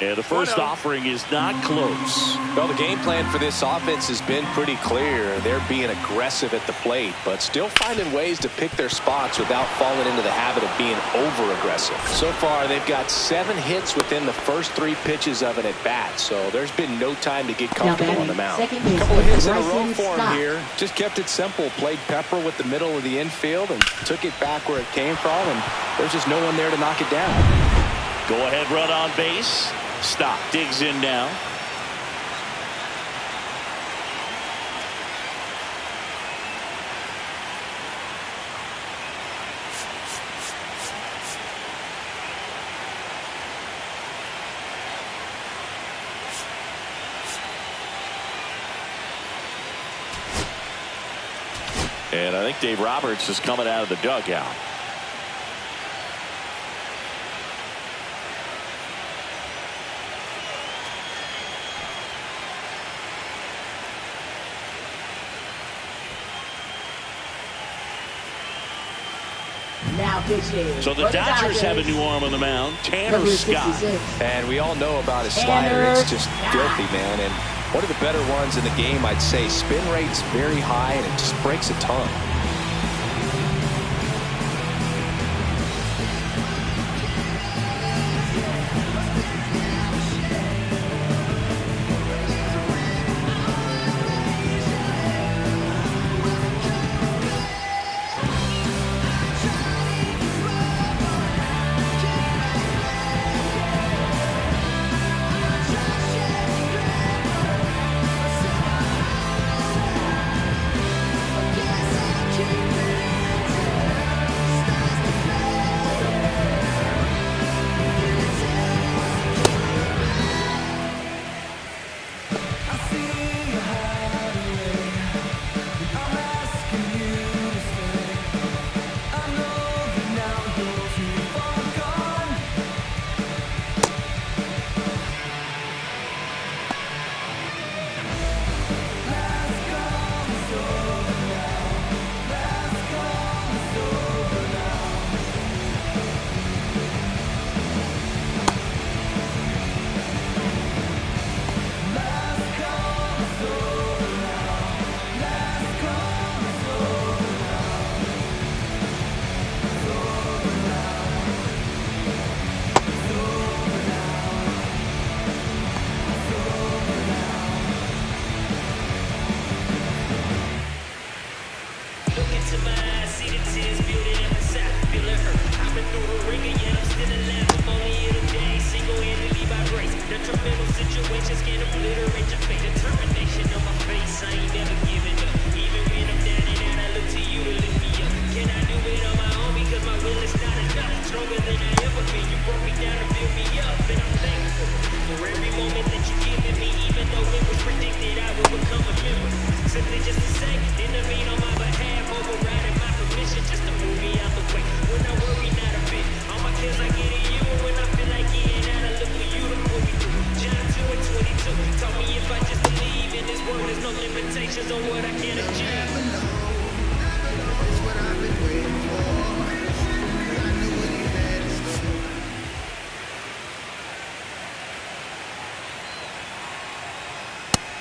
And the first offering is not close. Well, the game plan for this offense has been pretty clear. They're being aggressive at the plate, but still finding ways to pick their spots without falling into the habit of being over-aggressive. So far, they've got 7 hits within the first 3 pitches of an at-bat, so there's been no time to get comfortable on the mound. A couple of hits in a row for him here. Just kept it simple. Played pepper with the middle of the infield and took it back where it came from, and there's just no one there to knock it down. Go ahead, run on base. Stop. Digs in now. And I think Dave Roberts is coming out of the dugout. So the Dodgers have a new arm on the mound, Tanner Scott. And we all know about his slider. It's just filthy, man. And one of the better ones in the game, I'd say. Spin rate's very high, and it just breaks a ton.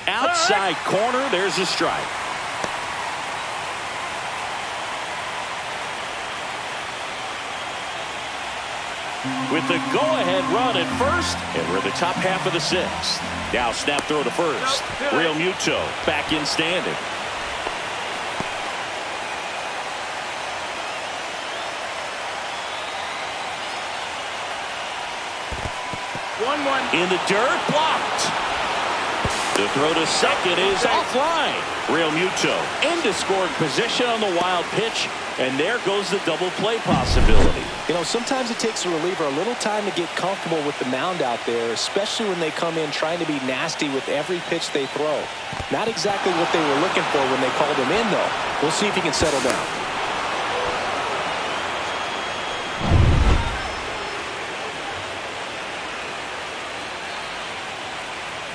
Outside corner, there's a strike. With the go-ahead run at first, and we're in the top half of the 6th. Now snap throw to first. Real Muto back in standing. In the dirt, blocked. The throw to second is offline. Real Muto into scoring position on the wild pitch, and there goes the double play possibility. You know, sometimes it takes a reliever a little time to get comfortable with the mound out there, especially when they come in trying to be nasty with every pitch they throw. Not exactly what they were looking for when they called him in, though. We'll see if he can settle down.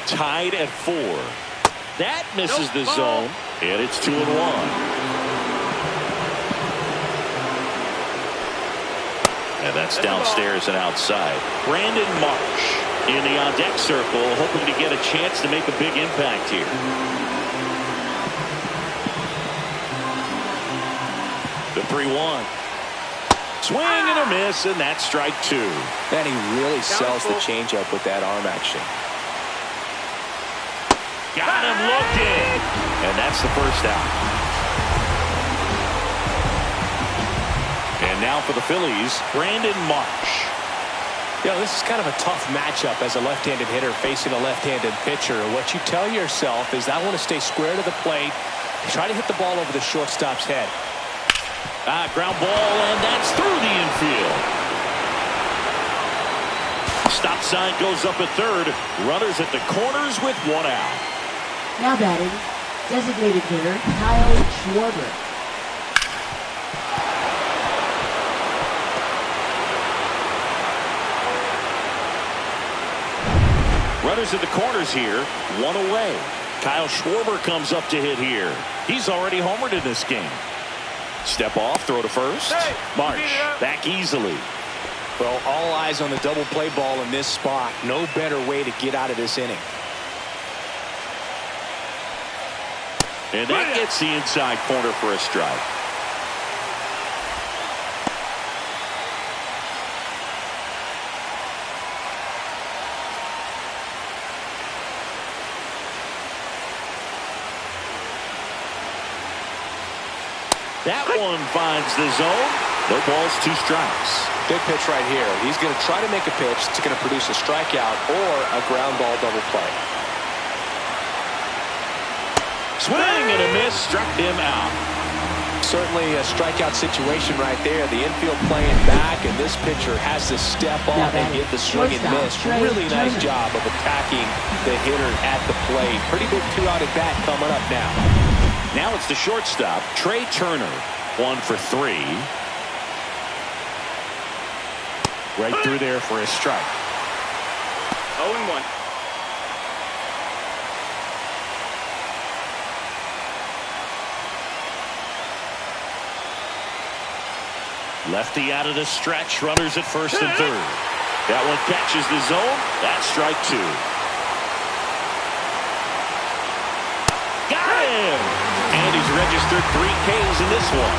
Tied at 4. That misses the zone, and it's 2-1. And that's downstairs and outside. Brandon Marsh in the on-deck circle, hoping to get a chance to make a big impact here. The 3-1. Swing and a miss, and that's strike two. And he really sells the changeup with that arm action. Got him looking. And that's the first out. And now for the Phillies, Brandon Marsh. You know, this is kind of a tough matchup as a left-handed hitter facing a left-handed pitcher. What you tell yourself is I want to stay square to the plate, try to hit the ball over the shortstop's head. Ground ball, and that's through the infield. Stop sign goes up at third. Runners at the corners with one out. Now batting, designated hitter Kyle Schwarber. Runners at the corners here, one away. Kyle Schwarber comes up to hit here. He's already homered in this game. Step off, throw to first. Marsh back easily. Well, all eyes on the double play ball in this spot. No better way to get out of this inning. And that gets the inside corner for a strike. That one finds the zone. No balls, two strikes. Big pitch right here. He's going to try to make a pitch that's going to produce a strikeout or a ground ball double play. Swing and a miss, struck him out. Certainly a strikeout situation right there. The infield playing back, and this pitcher has to step on and get the swing and miss. Really nice job of attacking the hitter at the plate. Pretty big two-out at bat coming up now. Now it's the shortstop, Trey Turner. 1 for 3. Right through there for a strike. 0-1. Lefty out of the stretch. Runners at first and third. That one catches the zone. That's strike two. Got him! And he's registered 3 Ks in this one.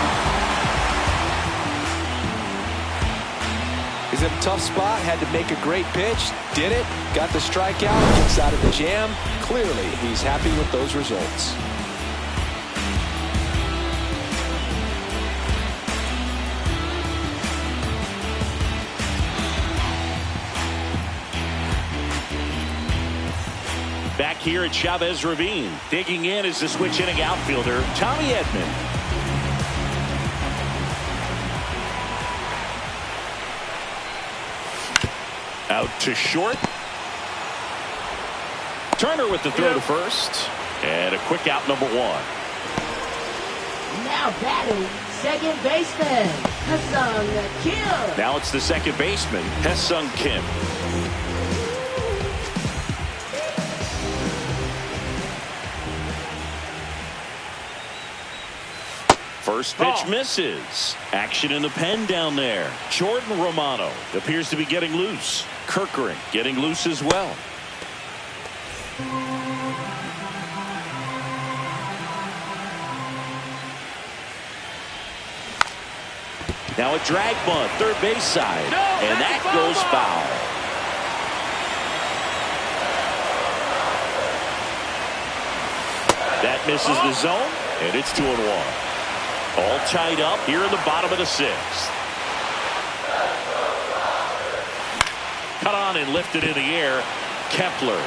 He's in a tough spot. Had to make a great pitch. Did it. Got the strikeout. Gets out of the jam. Clearly, he's happy with those results. Back here at Chavez Ravine. Digging in is the switch inning outfielder, Tommy Edman. Out to short. Turner with the throw to first. And a quick out, number 1. Now batting, second baseman, Ha-Seong Kim. Now it's the second baseman, Ha-Seong Kim. First pitch misses. Action in the pen down there. Jordan Romano appears to be getting loose. Kirkering getting loose as well. Now a drag bunt, third base side. And that goes foul. That misses the zone, and it's 2-1. All tied up here in the bottom of the 6th. Cut on and lifted in the air. Kepler.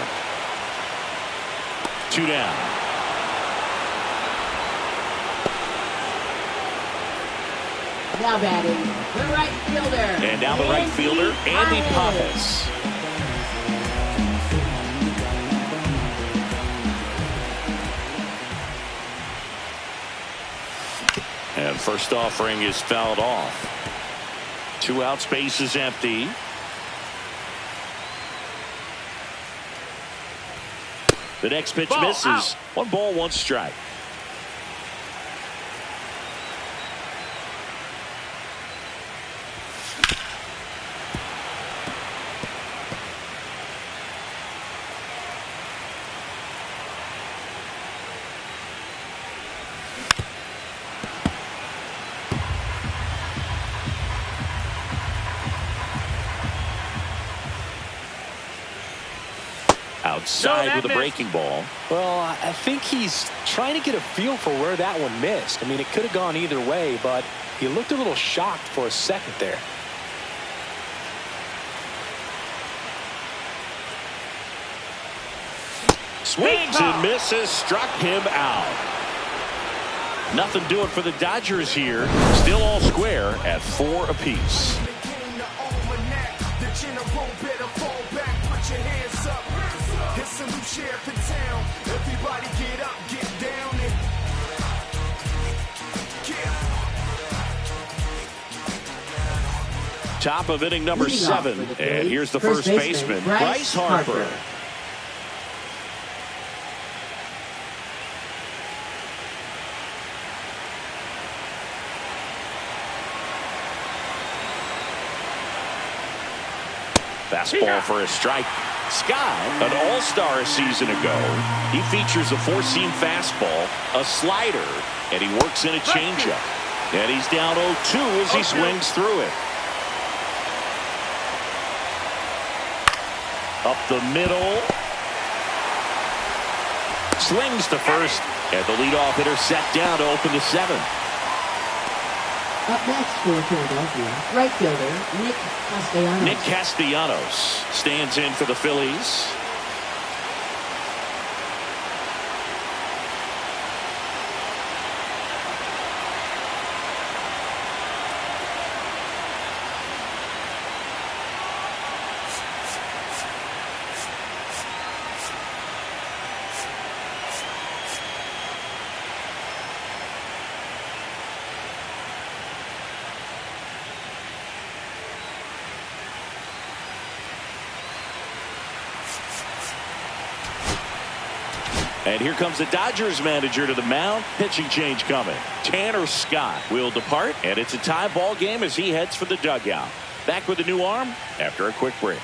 2 down. Now batting, the right fielder. And now the right fielder, Andy Pappas. And first offering is fouled off. 2 outs, base is empty. The next pitch misses. Out. 1 ball, 1 strike. outside with a breaking ball. Well, I think he's trying to get a feel for where that one missed. I mean, it could have gone either way, but he looked a little shocked for a second there. Swings and misses, struck him out. Nothing doing for the Dodgers here. Still all square at 4 apiece. Top of inning number 7, and here's the first baseman, Bryce Harper. Fastball for a strike. Scott, an all-star a season ago. He features a 4-seam fastball, a slider, and he works in a changeup. And he's down 0-2 as he swings through it. Up the middle. Slings to first, and the leadoff hitter set down to open the 7th. Up next for Philadelphia, right fielder Nick Castellanos. Nick Castellanos stands in for the Phillies. And here comes the Dodgers manager to the mound. Pitching change coming. Tanner Scott will depart, and it's a tie ball game as he heads for the dugout. Back with a new arm after a quick break.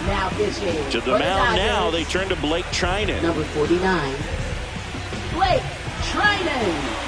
Now pitching. To the mound now, they turn to Blake Trinan. Number 49, Blake Trinan.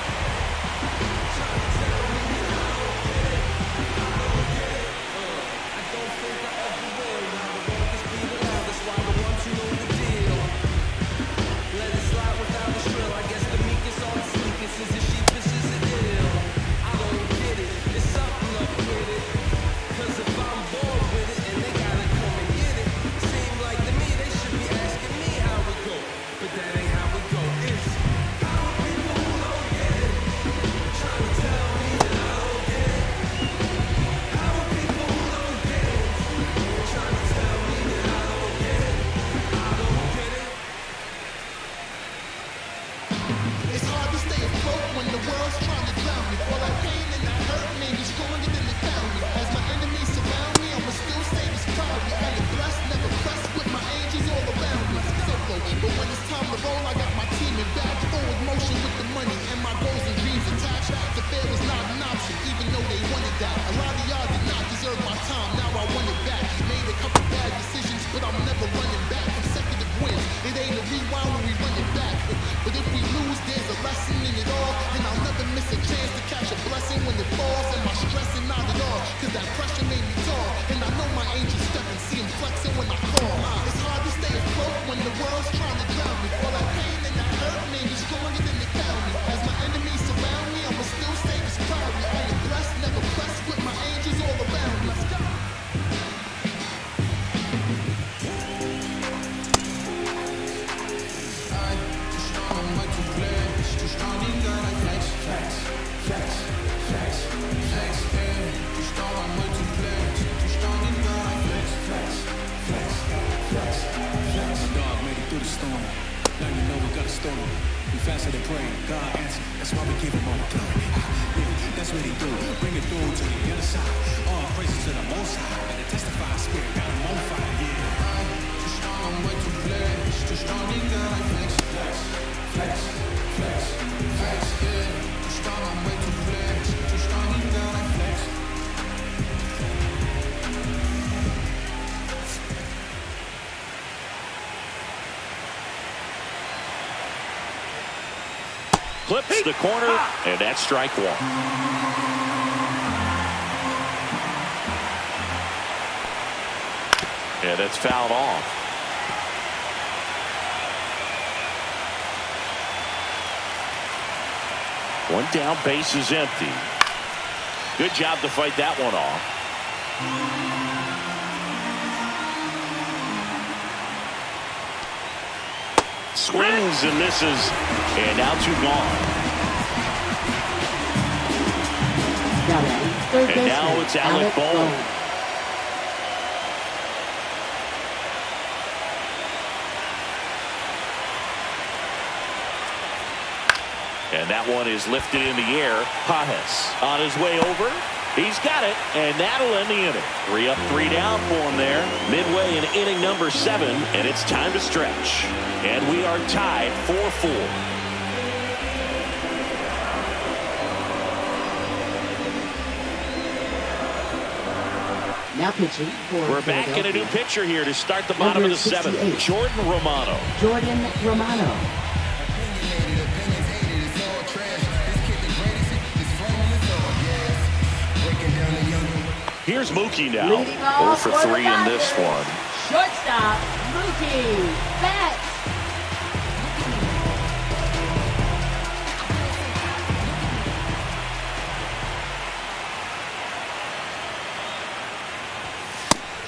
Clips the corner, and that's strike 1. And it's fouled off. One down, base is empty. Good job to fight that one off. Swings and misses, and now 2 gone. And now it's Alec Bohm. And that one is lifted in the air. Pajes on his way over. He's got it, and that'll end the inning. 3 up, 3 down for him there. Midway in inning number 7, and it's time to stretch. And we are tied 4-4. Now pitching for We're back in a new pitcher here to start the bottom of the 7th. Jordan Romano. Jordan Romano. Here's Mookie now. 0 for 3 in this one. Shortstop, Mookie Betts.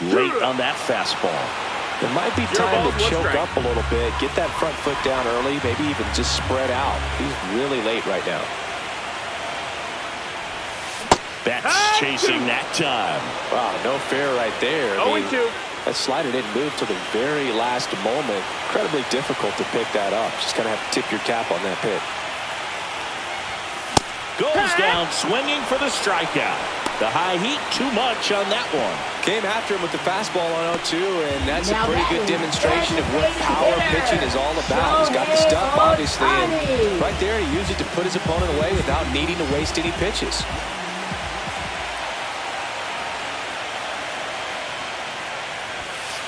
Late on that fastball. It might be time to choke up a little bit, get that front foot down early, maybe even just spread out. He's really late right now. That's chasing that time. Wow, no fair right there. 0-2. That slider didn't move till the very last moment. Incredibly difficult to pick that up. Just going to have to tip your cap on that pitch. Goes down swinging for the strikeout. The high heat, too much on that one. Came after him with the fastball on 0-2, and that's a pretty good demonstration of what power pitching is all about. He's got the stuff, obviously, and right there he used it to put his opponent away without needing to waste any pitches.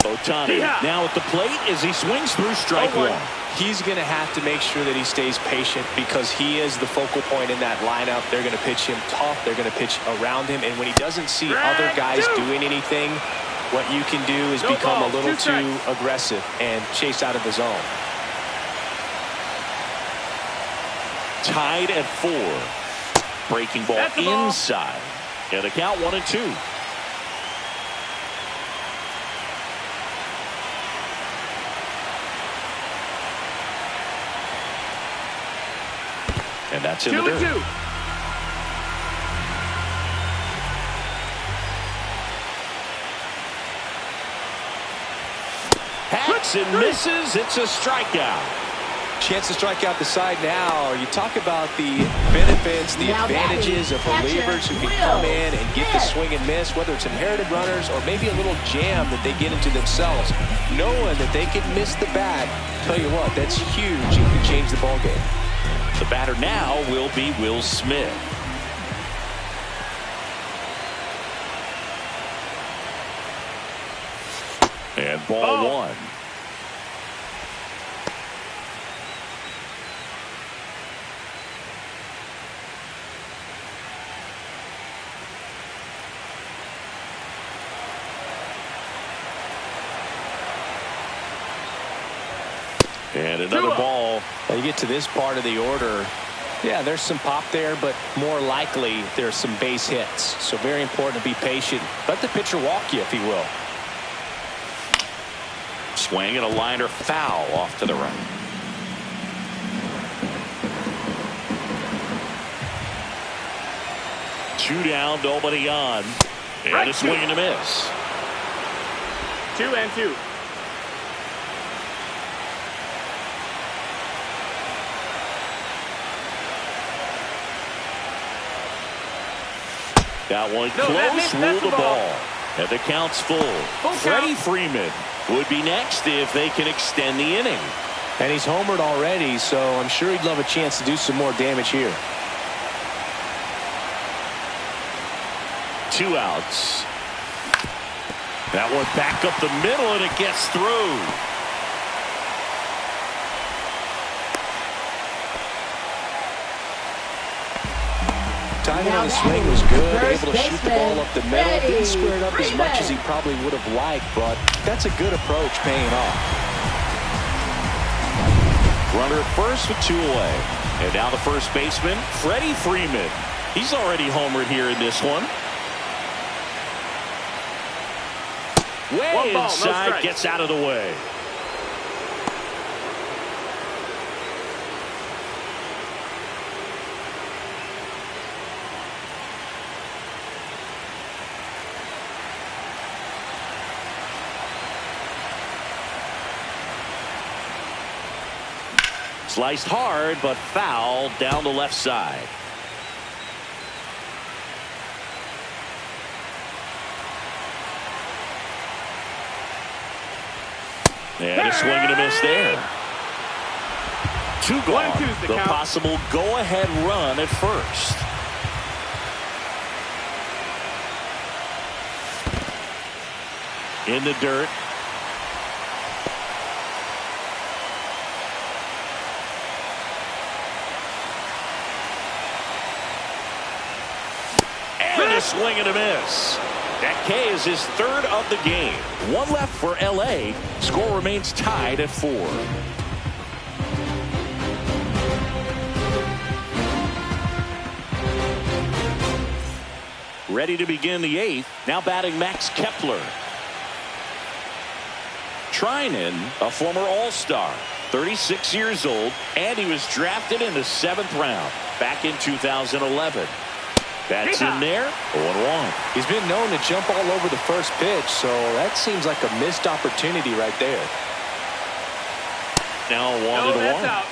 Ohtani now at the plate as he swings through strike 1. He's going to have to make sure that he stays patient because he is the focal point in that lineup. They're going to pitch him tough. They're going to pitch around him. And when he doesn't see other guys doing anything, what you can do is become a little too aggressive and chase out of the zone. Tied at 4. Breaking ball inside. And the count 1-2. And that's in the dirt. 2-2. Hacks and misses. It's a strikeout. Chance to strike out the side now. You talk about the benefits, the advantages of relievers who can come in and get the swing and miss, whether it's inherited runners or maybe a little jam that they get into themselves. Knowing that they can miss the bat, tell you what, that's huge and can change the ball game. The batter now will be Will Smith. And ball 1. And another ball. Well, you get to this part of the order. Yeah, there's some pop there, but more likely there's some base hits. So very important to be patient. Let the pitcher walk you, if he will. Swing and a liner foul off to the right. Two down, nobody on. And a swing and a miss. 2-2. That one close, ruled the ball. And the count's full. Freddie Freeman would be next if they can extend the inning. And he's homered already, so I'm sure he'd love a chance to do some more damage here. 2 outs. That one back up the middle, and it gets through. timing on the swing was good. Able to shoot the ball up the middle. Didn't square it up as much as he probably would have liked, but that's a good approach paying off. Runner at first with 2 away. And now the first baseman, Freddie Freeman. He's already homered here in this one. Way inside, gets out of the way. Sliced hard, but foul down the left side. And a swing and a miss there. 2 gone. The possible go-ahead run at first. In the dirt. And a swing and a miss. That K is his 3rd of the game. 1 left for LA. Score remains tied at 4. Ready to begin the 8th. Now batting Max Kepler. Treinen, a former All-Star, 36 years old, and he was drafted in the 7th round back in 2011. That's in there. 0-1. He's been known to jump all over the first pitch, so that seems like a missed opportunity right there. Now 1-1. Out.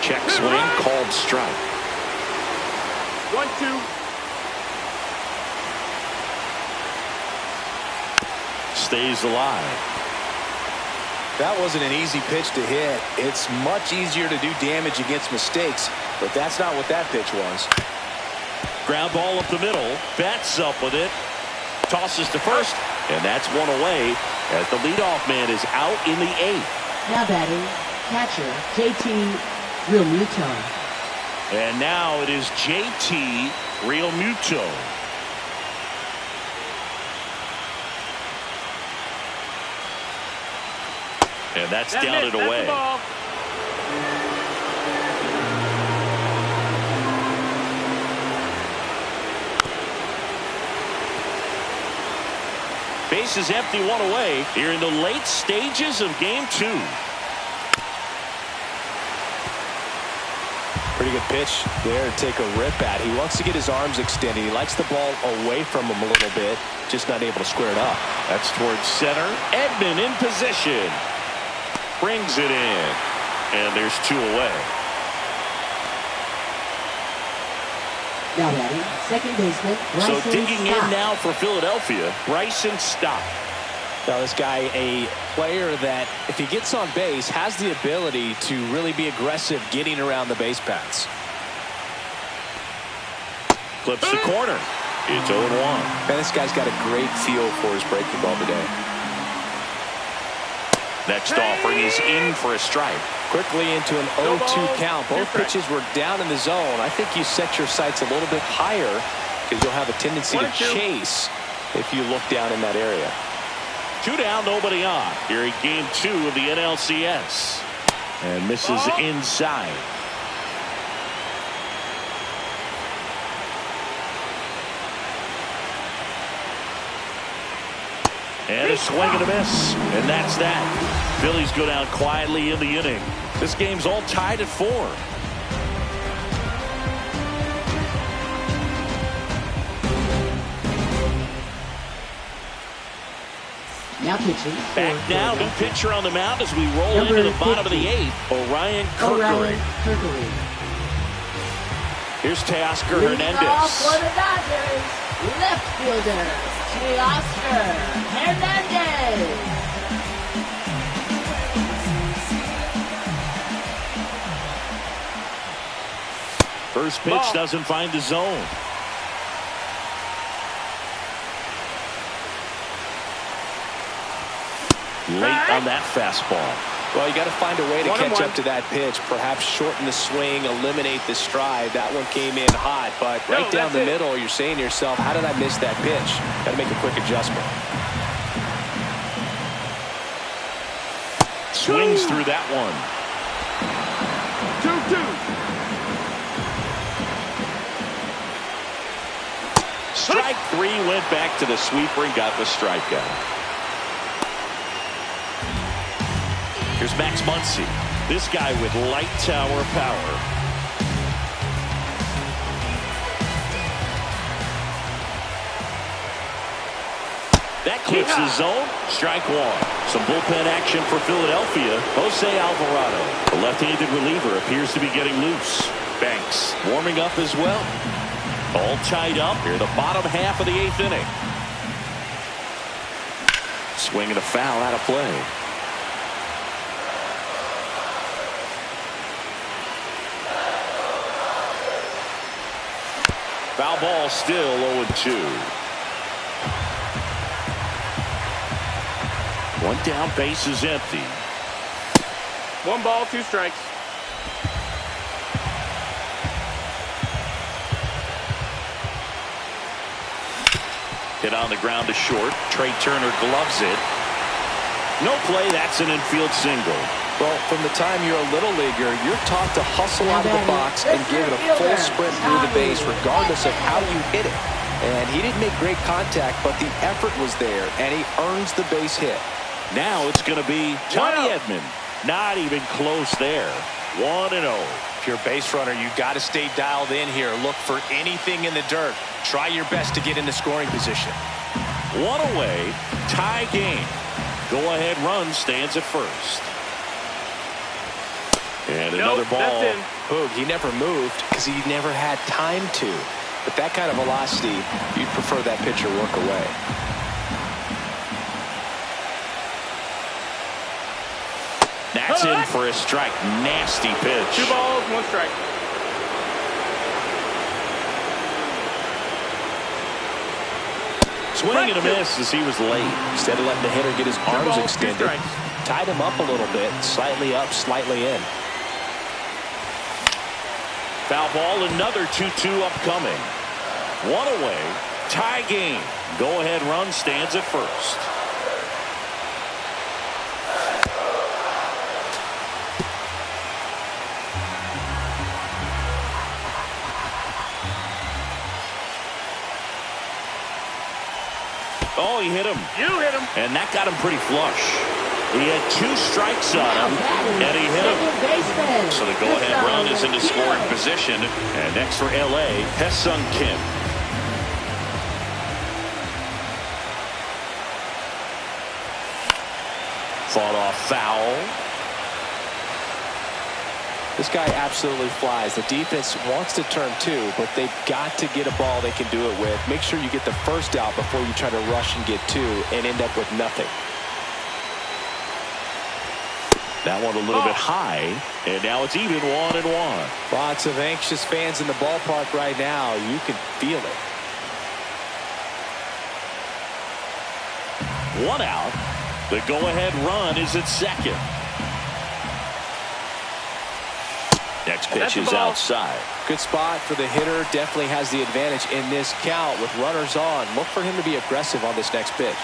Check swing, called strike. 1-2. Stays alive. That wasn't an easy pitch to hit. It's much easier to do damage against mistakes, but that's not what that pitch was. Ground ball up the middle. Bats up with it. Tosses to first, and that's 1 away as the leadoff man is out in the 8th. Now batting, catcher JT Realmuto. And now it is JT Realmuto. And that's down and away. Base is empty, 1 away here in the late stages of game 2. Pretty good pitch there to take a rip at. He wants to get his arms extended. He likes the ball away from him a little bit, just not able to square it up. That's towards center. Edman in position. Brings it in. And there's 2 away. Now batting, second baseman Bryson So digging Stott. in now for Philadelphia, Bryson Stott. Now this guy, a player that if he gets on base has the ability to really be aggressive getting around the base paths. Clips the corner. It's 0-1. And this guy's got a great feel for his breaking ball today. Next offering is in for a strike. Quickly into an 0-2 count. Both pitches were down in the zone. I think you set your sights a little bit higher because you'll have a tendency to chase if you look down in that area. 2 down, nobody on. Here in game 2 of the NLCS. And misses inside. And a swing and a miss. And that's that. Phillies go down quietly in the inning. This game's all tied at 4. Now pitching. Back now, new pitcher on the mound as we roll into the bottom of the 8th. Orion Kirkering. Here's Teoscar Leading off Hernandez. for the Dodgers, left fielder Teoscar Hernandez. First pitch doesn't find the zone. Late on that fastball. Well, you got to find a way to catch 1-1. up to that pitch. Perhaps shorten the swing, eliminate the stride. That one came in hot, but right down the middle, you're saying to yourself, how did I miss that pitch? Got to make a quick adjustment. Swings through that one. 2-2. Strike three, went back to the sweeper and got the strikeout. Here's Max Muncy. This guy with light tower power. That clips the zone. Strike one. Some bullpen action for Philadelphia. Jose Alvarado, the left-handed reliever, appears to be getting loose. Banks warming up as well. All tied up here, the bottom half of the 8th inning. Swing and a foul out of play. Foul ball, still 0-2. One down, base is empty. 1 ball, 2 strikes. Hit on the ground to short. Trey Turner gloves it. No play. That's an infield single. Well, from the time you're a little leaguer, you're taught to hustle out of the box and give it a full sprint through the base, regardless of how you hit it. And he didn't make great contact, but the effort was there, and he earns the base hit. Now it's going to be Tommy Edman. Not even close there. 1-0. If you're a base runner, you've got to stay dialed in here. Look for anything in the dirt. Try your best to get into scoring position. One away. Tie game. Go-ahead run stands at first. And another ball. Hoog, he never moved because he never had time to. But that kind of velocity, you'd prefer that pitcher work away. That's in for a strike. Nasty pitch. 2 balls, 1 strike. Swing and a miss as he was late. Instead of letting the hitter get his arms extended, 2 strikes. tied him up a little bit, slightly up, slightly in. Foul ball, another 2-2 upcoming. One away. Tie game. Go-ahead run stands at first. Oh, he hit him. You hit him. And that got him pretty flush. He had 2 strikes on him, and he hit him. So the go-ahead run is into scoring position. And next for L.A., Hesung Kim. Fought off foul. This guy absolutely flies. The defense wants to turn 2, but they've got to get a ball they can do it with. Make sure you get the first out before you try to rush and get 2 and end up with nothing. That one a little bit high, and now it's even 1-1. Lots of anxious fans in the ballpark right now. You can feel it. 1 out. The go-ahead run is at second. Next pitch is outside. Good spot for the hitter. Definitely has the advantage in this count with runners on. Look for him to be aggressive on this next pitch.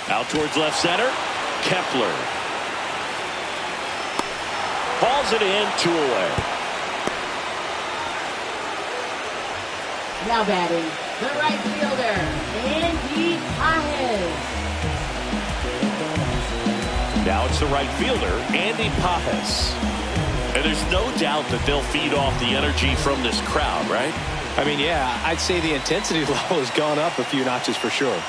Out towards left center. Kepler. Balls it in, 2 away. Now batting, the right fielder, Andy Pajes. Now it's the right fielder, Andy Pajes. And there's no doubt that they'll feed off the energy from this crowd, right? I mean, yeah, I'd say the intensity level has gone up a few notches for sure.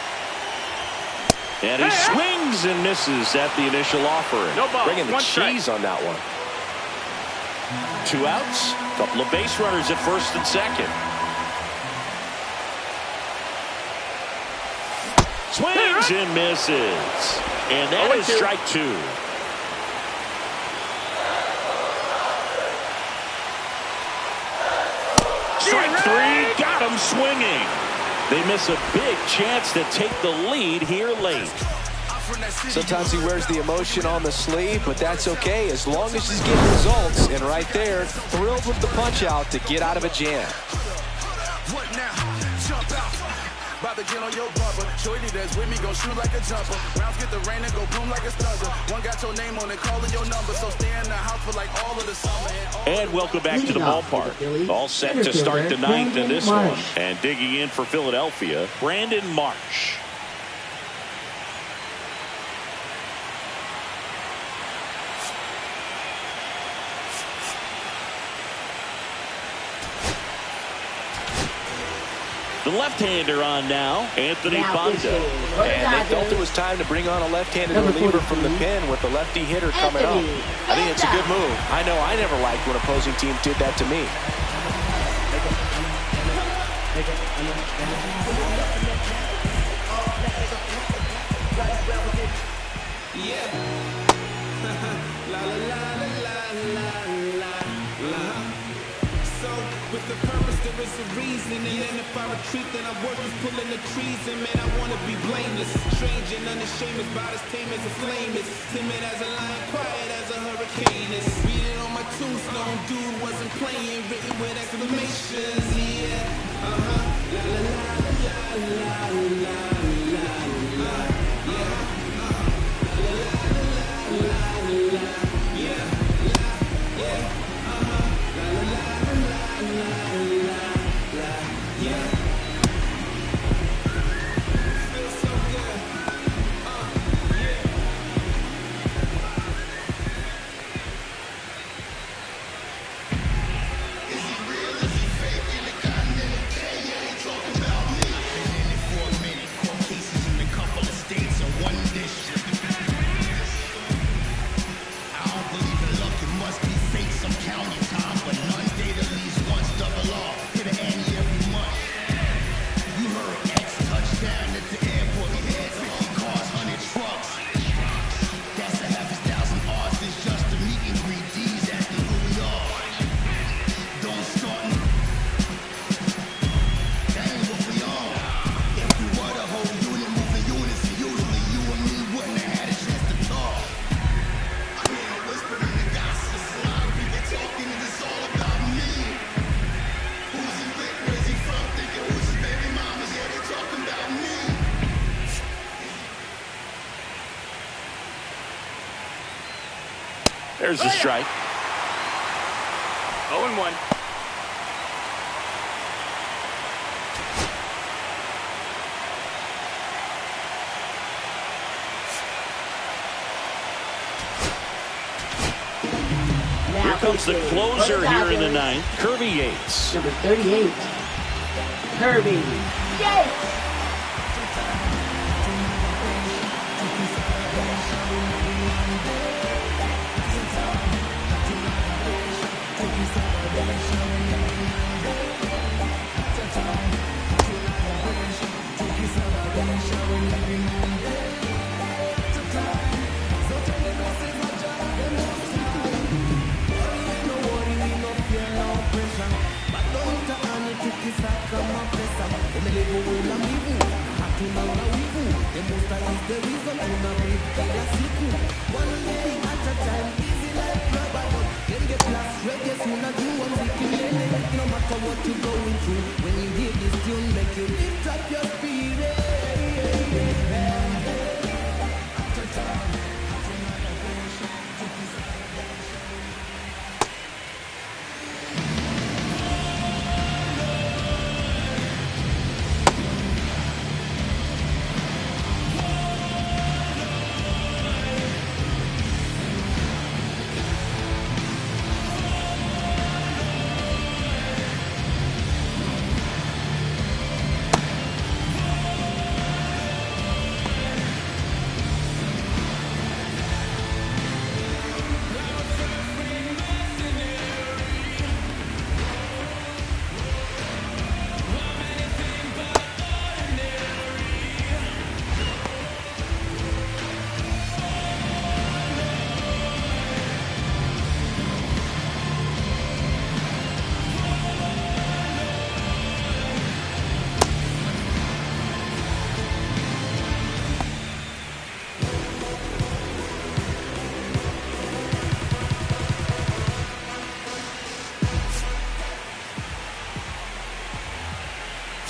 And he swings and misses at the initial offering. No ball. Bringing the 1 strike. cheese on that one. 2 outs. Couple of base runners at first and second. Swings and misses. And that is strike 2. Strike 3. Got him swinging. They miss a big chance to take the lead here late. Sometimes he wears the emotion on the sleeve, but that's okay as long as he's getting results. And right there, thrilled with the punch out to get out of a jam. What now? Jump out. About to get on your bumper. Shorty that's with me gon' shoot like a jumper. Rounds get the rain and go boom like a thunder. One got your name on it, calling your number. So stay in the house for like all of the summer. And welcome back to the ballpark. All set to start the ninth in this one. And digging in for Philadelphia, Brandon Marsh. The left-hander on now, Anthony Banda. And they felt it was time to bring on a left-handed reliever from the pen with the lefty hitter coming up. I think it's a good move. I know I never liked when opposing teams did that to me. With the purpose, there is a reason. And then if I retreat, then I work is pulling the trees. And man, I want to be blameless. Strange and unashamed, about as tame as a flame is. Timid as a lion, quiet as a hurricane is. Reading on my tombstone, dude wasn't playing. Written with exclamations, yeah. La la la la la la la la. Yeah. La la la la la. Yeah. Yeah. La la la. There's the strike. 0-1. Here comes the closer here in the ninth, Kirby Yates. Number 38, Kirby Yates. What you going through when you hear this tune, make you lift up your spirit.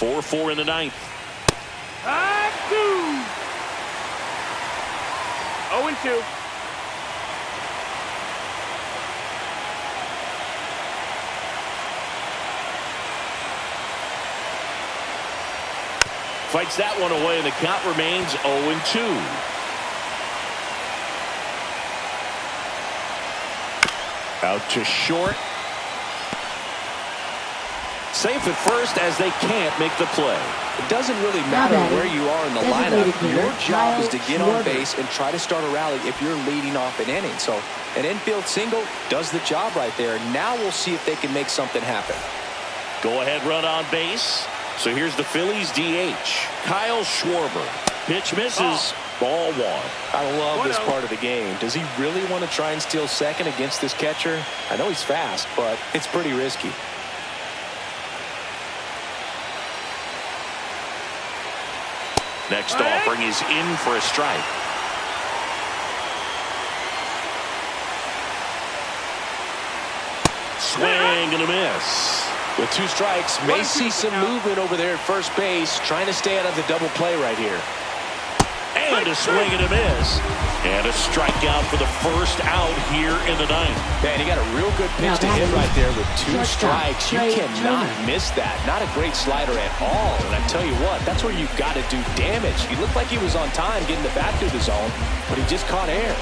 4-4 in the ninth. 0-2. Fights that one away, and the count remains 0-2. Out to short. Safe at first as they can't make the play. It doesn't really matter where you are in the lineup. Your job is to get on base and try to start a rally if you're leading off an inning. So an infield single does the job right there. Now we'll see if they can make something happen. Go ahead run on base. So here's the Phillies DH, Kyle Schwarber. Pitch misses. Ball one. I love this part of the game. Does he really want to try and steal second against this catcher? I know he's fast, but it's pretty risky. Next offering is in for a strike. Swing and a miss. With 2 strikes, may see some movement over there at first base, trying to stay out of the double play right here. And a swing and a miss. And a strikeout for the first out here in the ninth. Man, he got a real good pitch to hit right there with 2 strikes. You cannot miss that. Not a great slider at all. And I tell you what, that's where you've got to do damage. He looked like he was on time getting the bat through the zone, but he just caught air.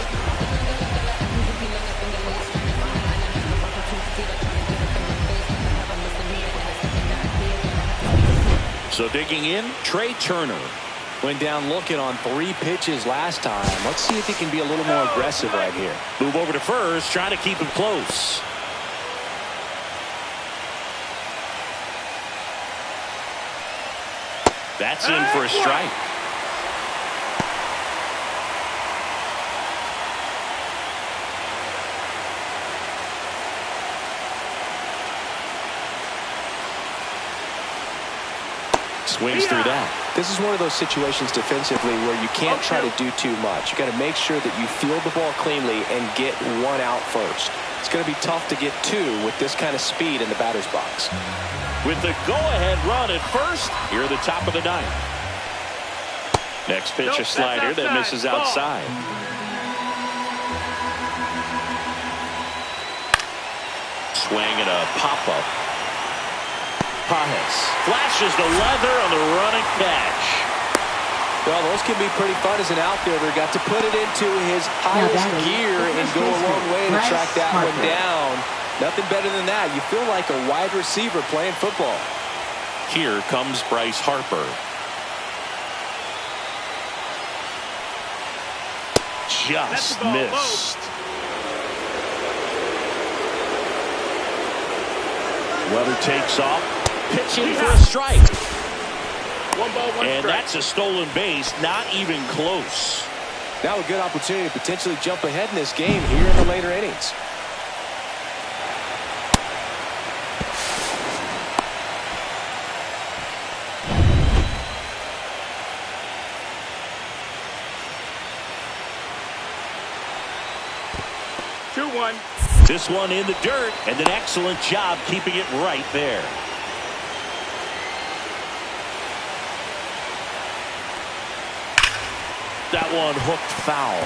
So digging in, Trey Turner. Went down looking on 3 pitches last time. Let's see if he can be a little more aggressive right here. Move over to first, trying to keep him close. That's in for a strike. Swings through that. This is one of those situations defensively where you can't try to do too much. You got to make sure that you field the ball cleanly and get 1 out first. It's going to be tough to get 2 with this kind of speed in the batter's box. With the go-ahead run at first, here at the top of the ninth. Next pitch, a slider that misses outside. Swing and a pop-up. Pajes flashes the leather on the run and catch. Well, those can be pretty fun as an outfielder. Got to put it into his highest gear and go a long way to track that one down. Nothing better than that. You feel like a wide receiver playing football. Here comes Bryce Harper. Just missed. Weather takes off. Pitching for a strike. 1 ball, 1 and strike. that's a stolen base, not even close. Now a good opportunity to potentially jump ahead in this game here in the later innings. This one in the dirt, and an excellent job keeping it right there. That one hooked foul.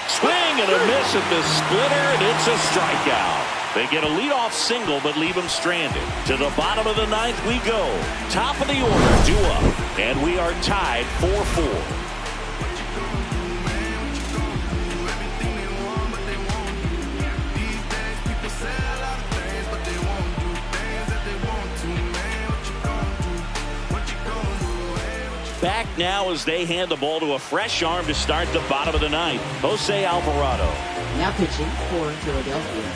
Swing and a miss at the splitter, and it's a strikeout. They get a leadoff single, but leave him stranded. To the bottom of the ninth we go. Top of the order, due up. And we are tied 4-4. Back now as they hand the ball to a fresh arm to start the bottom of the ninth. Jose Alvarado. Now pitching for Philadelphia.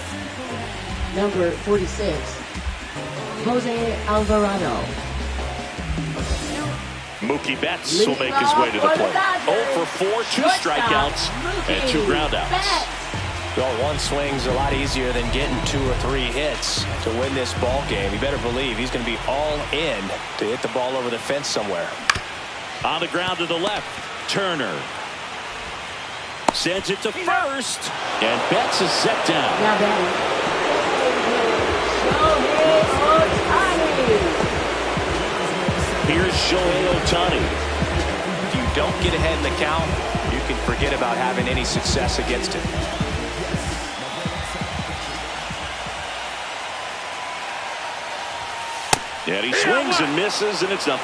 Number 46, Jose Alvarado. Mookie Betts will make his way to the plate. 0 for 4, 2 strikeouts, and 2 groundouts. Well, 1 swing's a lot easier than getting 2 or 3 hits to win this ball game. You better believe he's going to be all in to hit the ball over the fence somewhere. On the ground to the left. Turner sends it to first. And Betts is set down. Now batting. Here's Shohei Ohtani. If you don't get ahead in the count, you can forget about having any success against him. And he swings and misses, and it's 0-1.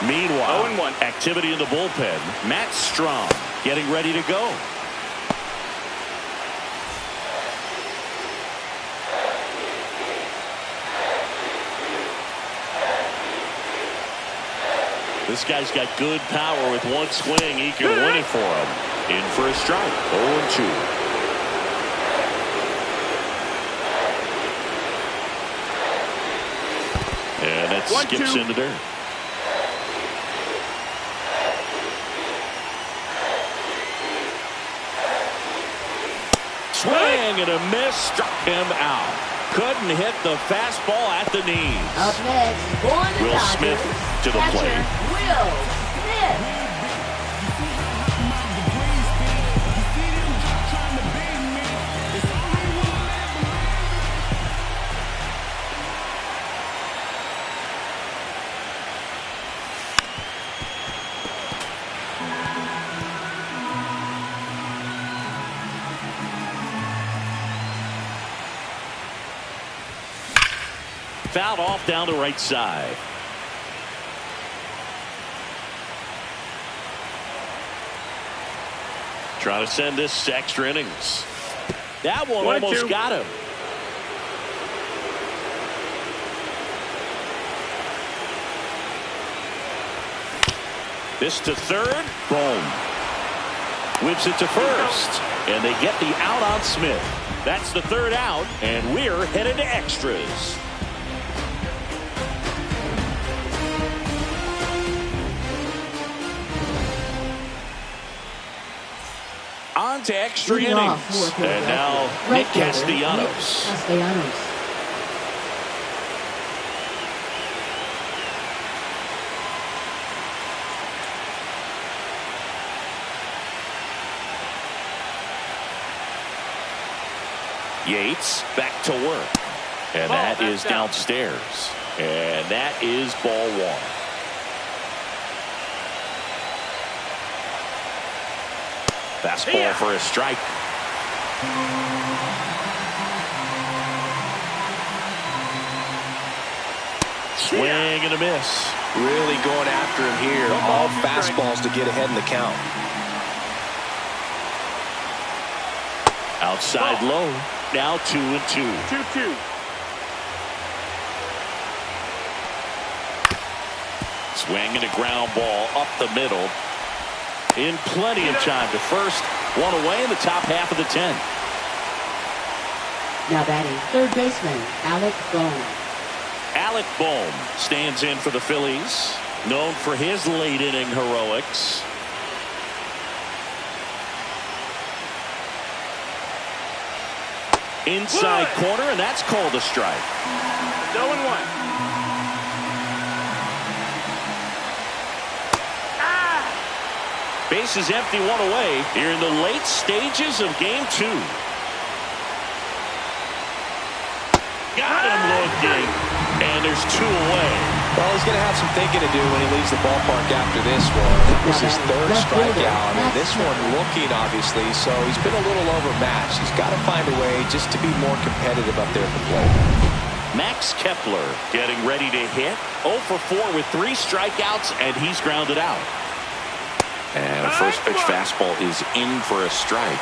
Meanwhile, 0-1. activity in the bullpen. Matt Strom getting ready to go. This guy's got good power with one swing. He can win it for him. In for a strike. 0-2. And that skips into dirt. Swing and a miss. Struck him out. Couldn't hit the fastball at the knees. Up next, for the Will Dodgers, Smith to the catcher, plate. Will Smith. Fouled off down the right side. Trying to send this to extra innings. That one almost got him. This to third. Boom. Whips it to first. And they get the out on Smith. That's the third out. And we're headed to extras. On to extra innings. And now Nick Castellanos. Yates back to work. And that is downstairs. And that is ball one. Fastball for a strike. Swing and a miss. Really going after him here. All fastballs to get ahead in the count. Outside low. Now 2-2. 2-2. Swing and a ground ball up the middle. In plenty of time to first. One away in the top half of the 10th. Now batting, third baseman, Alec Bohm. Alec Bohm stands in for the Phillies. Known for his late inning heroics. Inside corner, and that's called a strike. 0-1. Base is empty, one away here in the late stages of game 2. Got him looking, and there's 2 away. Well, he's going to have some thinking to do when he leaves the ballpark after this one. It was his third strikeout, and this one looking, obviously, so he's been a little overmatched. He's got to find a way just to be more competitive up there at the plate. Max Kepler getting ready to hit. 0 for 4 with 3 strikeouts, and he's grounded out. And a first pitch fastball is in for a strike.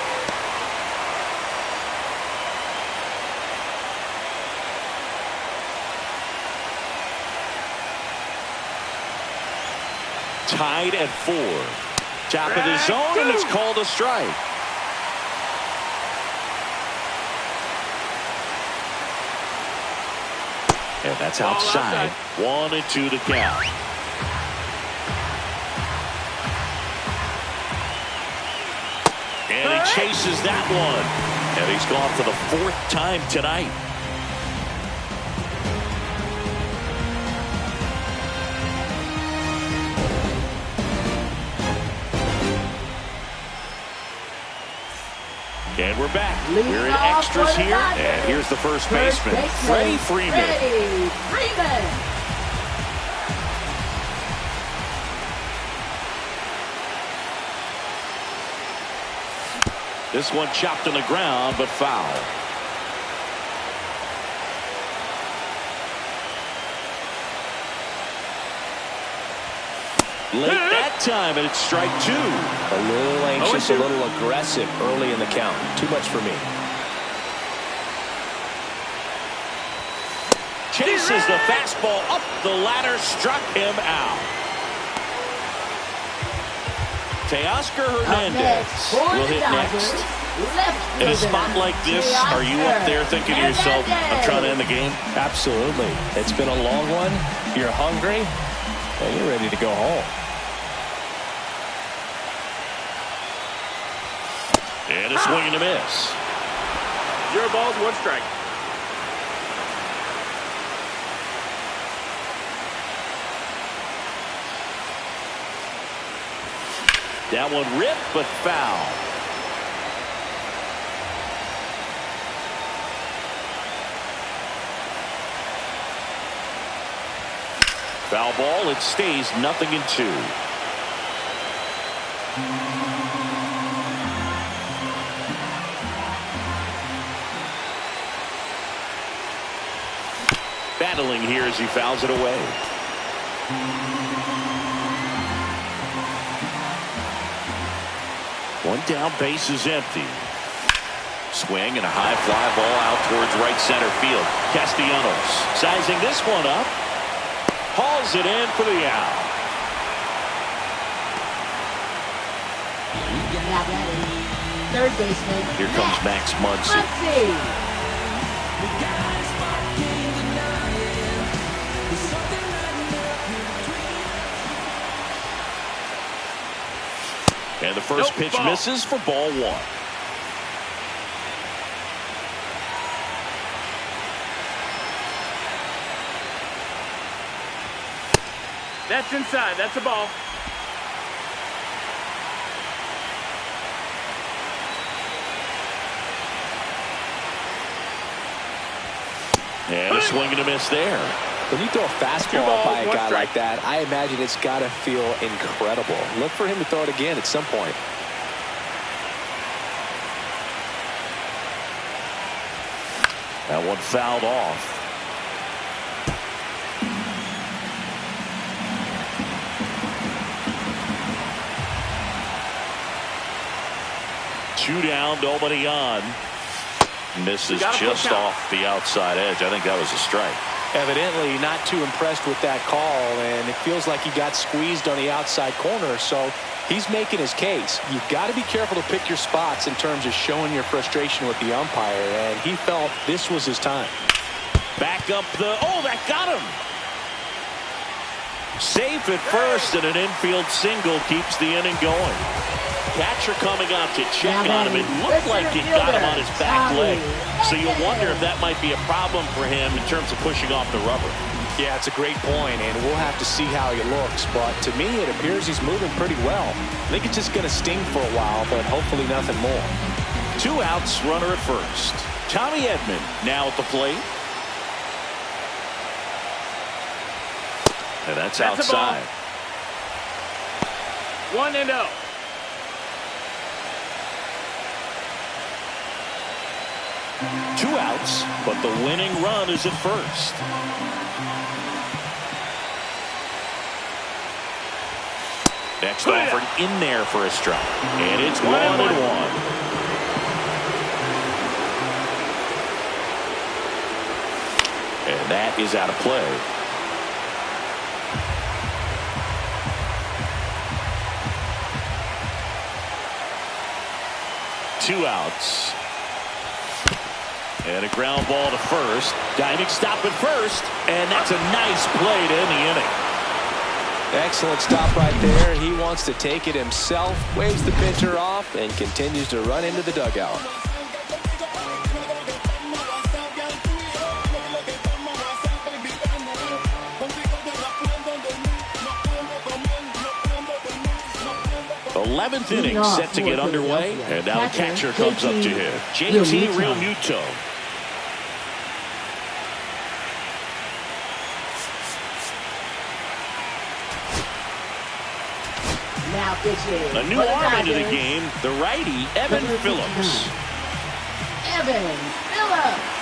Tied at 4. Top of the zone, and it's called a strike. And that's outside. 1-2 to count. And he chases that one. And he's gone for the 4th time tonight. And we're back. We're in extras here. And here's the first baseman, Freddie Freeman. This one chopped on the ground, but foul. Late that time, and it's strike two. A little anxious, a little aggressive early in the count. Too much for me. Chases the fastball up the ladder, struck him out. Teoscar Hernandez will hit next. In a spot like this, are you up there thinking to yourself, I'm trying to end the game? Absolutely. It's been a long one. You're hungry, and you're ready to go home. And a swing and a miss. 0 balls, 1 strike. That one ripped, but foul. Foul ball. It stays 0-2. Battling here as he fouls it away. One down, base is empty. Swing and a high fly ball out towards right center field. Castellanos sizing this one up. Hauls it in for the out. Third baseman. Here comes Max Muncy. And the first pitch misses for ball 1. That's inside. That's a ball. And a swing and a miss there. When you throw a fastball by a guy like that, I imagine it's got to feel incredible. Look for him to throw it again at some point. That one fouled off. Two down, nobody on. Misses just off the outside edge. I think that was a strike. Evidently not too impressed with that call, and it feels like he got squeezed on the outside corner, so he's making his case. You've got to be careful to pick your spots in terms of showing your frustration with the umpire, and he felt this was his time. Back up the... Oh, that got him! Safe at first, and an infield single keeps the inning going. Catcher coming out to check on him. It looked like it got him on his back leg. So you wonder if that might be a problem for him in terms of pushing off the rubber. Yeah, it's a great point, and we'll have to see how he looks. But to me, it appears he's moving pretty well. I think it's just going to sting for a while, but hopefully nothing more. 2 outs, runner at first. Tommy Edman now at the plate. And that's outside. 1-0. Two outs, but the winning run is at first. Next offered in there for a strike. And it's 1-1. And that is out of play. Two outs. And a ground ball to first. Diving stop at first. And that's a nice play to end the inning. Excellent stop right there. He wants to take it himself. Waves the pitcher off and continues to run into the dugout. 11th inning set to get underway. And now the catcher comes up to him. JT Realmuto. Now pitching. A new arm into the game, the righty, Evan Phillips. Evan Phillips.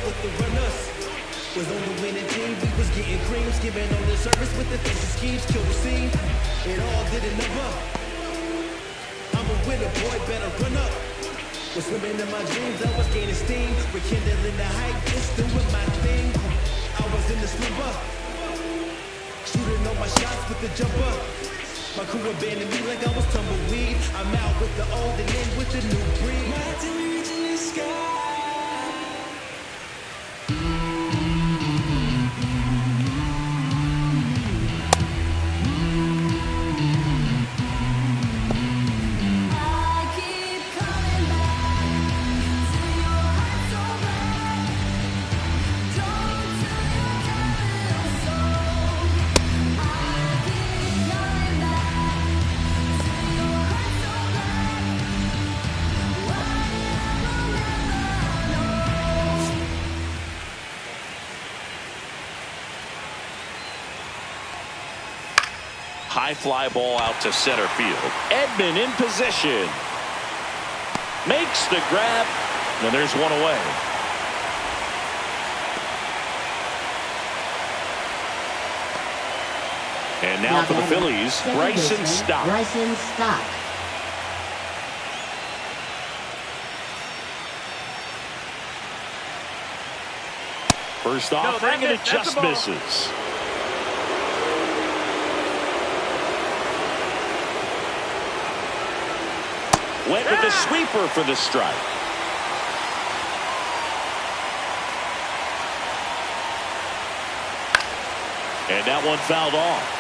With the runners, was on the winning team. We was getting creams, giving on the service with the fancy schemes, kill the scene. It all did a number. I'm a winner, boy, better run up. Was swimming in my dreams, I was gaining steam, rekindling the hype, just doing my thing. I was in the slumber, shooting all my shots with the jumper. My crew abandoned me like I was tumbleweed. I'm out with the old and in with the new breed. Right till we reaching the sky. High fly ball out to center field. Edman in position. Makes the grab. And there's one away. And now for the Phillies, Bryson Stott. Bryson Stott. First offering, and it just misses. Went with the sweeper for the strike. And that one fouled off.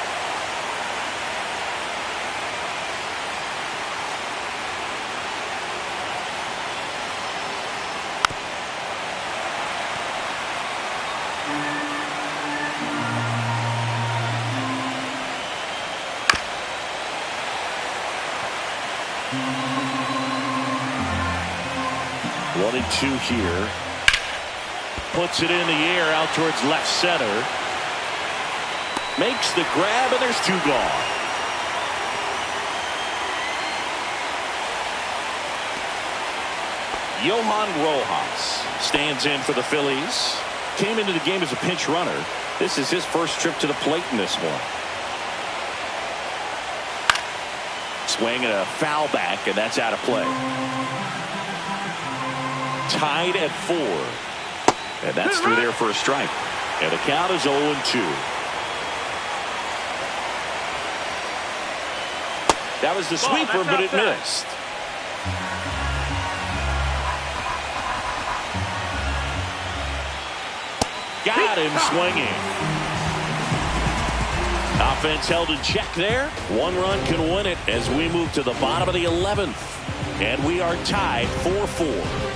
One and two here. Puts it in the air out towards left center. Makes the grab, and there's two gone. Johan Rojas stands in for the Phillies. Came into the game as a pinch runner. This is his first trip to the plate in this one. Swing and a foul back, and that's out of play. Tied at 4. And that's through there for a strike. And the count is 0-2. That was the sweeper, but it missed. Got him swinging. Offense held in check there. One run can win it as we move to the bottom of the 11th. And we are tied 4-4.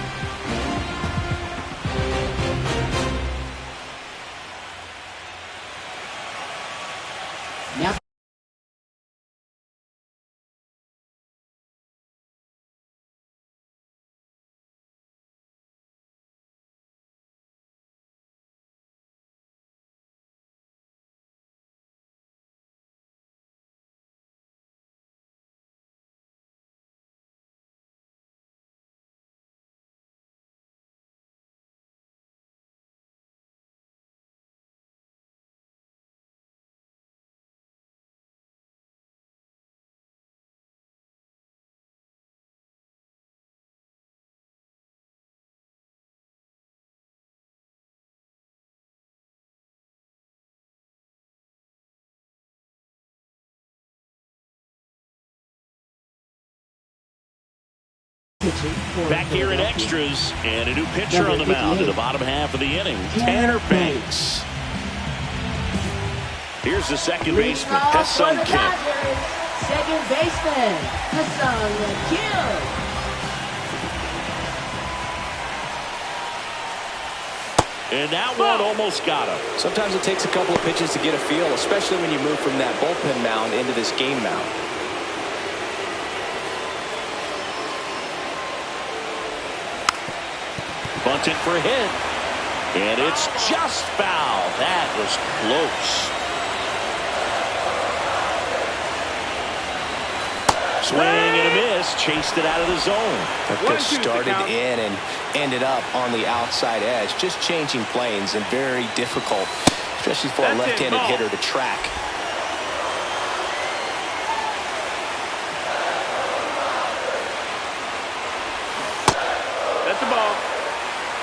Back here in extras, and a new pitcher on the mound in the bottom half of the inning, Tanner Banks. Here's the second baseman, Ha-Seong Kim. Second baseman, Ha-Seong Kim. And that one almost got him. Sometimes it takes a couple of pitches to get a feel, especially when you move from that bullpen mound into this game mound. Bunted for a hit. And it's just foul. That was close. Swing and a miss. Chased it out of the zone. That pitch started in and ended up on the outside edge. Just changing planes and very difficult, especially for a left-handed hitter to track. That's a ball.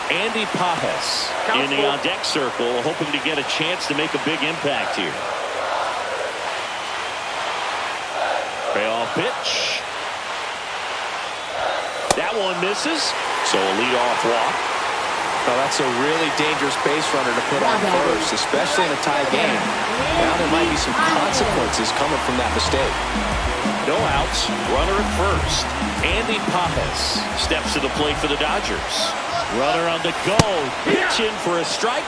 Andy Pajes in the on-deck circle, hoping to get a chance to make a big impact here. Payoff pitch. That one misses, so a leadoff walk. Well, that's a really dangerous base runner to put on first, especially in a tie game. Now there might be some consequences coming from that mistake. No outs, runner at first. Andy Pajes steps to the plate for the Dodgers. Runner on the go, pitching for a strike.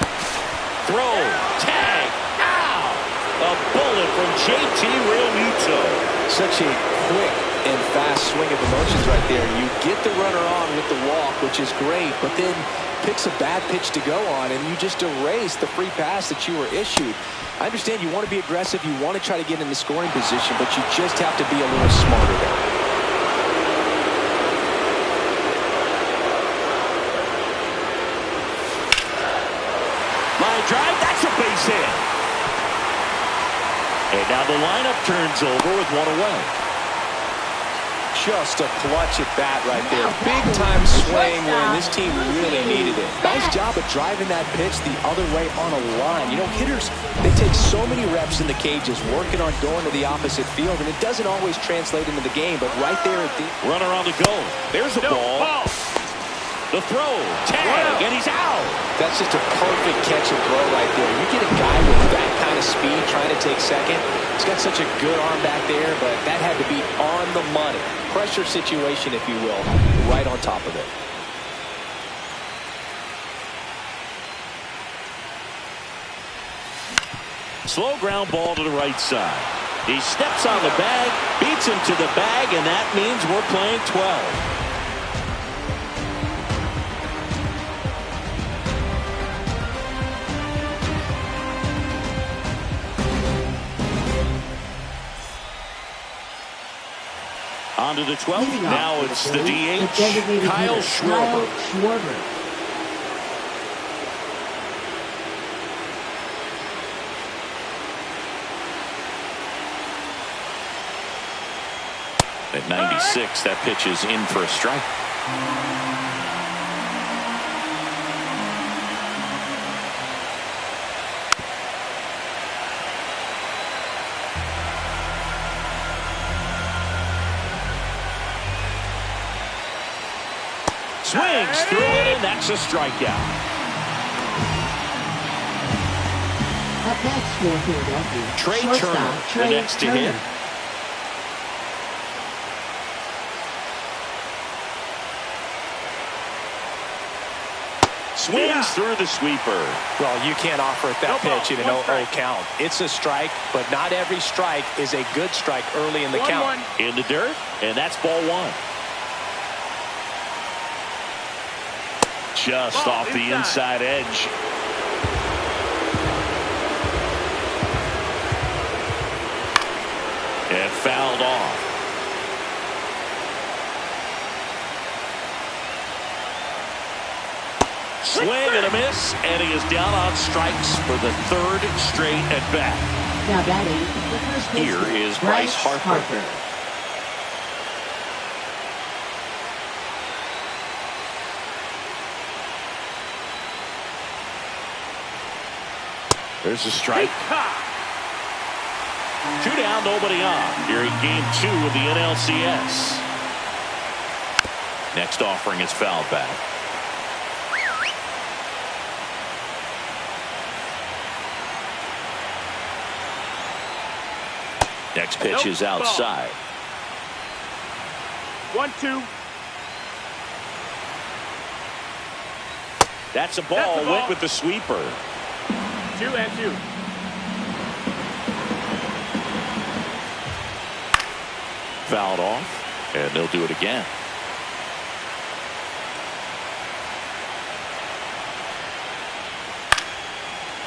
Throw, tag, ow! A bullet from JT Realmuto. Such a quick and fast swing of emotions right there. You get the runner on with the walk, which is great, but then picks a bad pitch to go on, and you just erase the free pass that you were issued. I understand you want to be aggressive, you want to try to get in the scoring position, but you just have to be a little smarter there. Line drive, that's a base hit. And now the lineup turns over with one away. Just a clutch at bat right there. Big time swing when this team really needed it. Nice job of driving that pitch the other way on a line. You know, hitters, they take so many reps in the cages working on going to the opposite field, and it doesn't always translate into the game, but right there at the runner on the go. There's the ball. The throw, tag, and he's out. That's just a perfect catch and throw right there. You get a guy with that kind of speed trying to take second. He's got such a good arm back there, but that had to be on the money. Pressure situation, if you will, right on top of it. Slow ground ball to the right side. He steps on the bag, beats him to the bag, and that means we're playing 12. On to the 12th. Now it's the DH, Kyle Schwarber. At 96, that pitch is in for a strike. Swings through it, and that's a strikeout. Up next for Philadelphia, Trey Turner, the next to hit. Swings through the sweeper. Well, you can't offer it that pitch in an 0-0 count. It's a strike, but not every strike is a good strike early in the count. In the dirt, and that's ball one. Just off the inside edge. And fouled off. Swing and a miss, and he is down on strikes for the third straight at bat. Now batting, the first baseman, Here is Bryce Harper. There's a strike. 2 down, nobody on. Here in game 2 of the NLCS. Next offering is fouled back. Next pitch is outside. 1-2. That's a ball. Went with the sweeper. 2-2. Fouled off, and they'll do it again.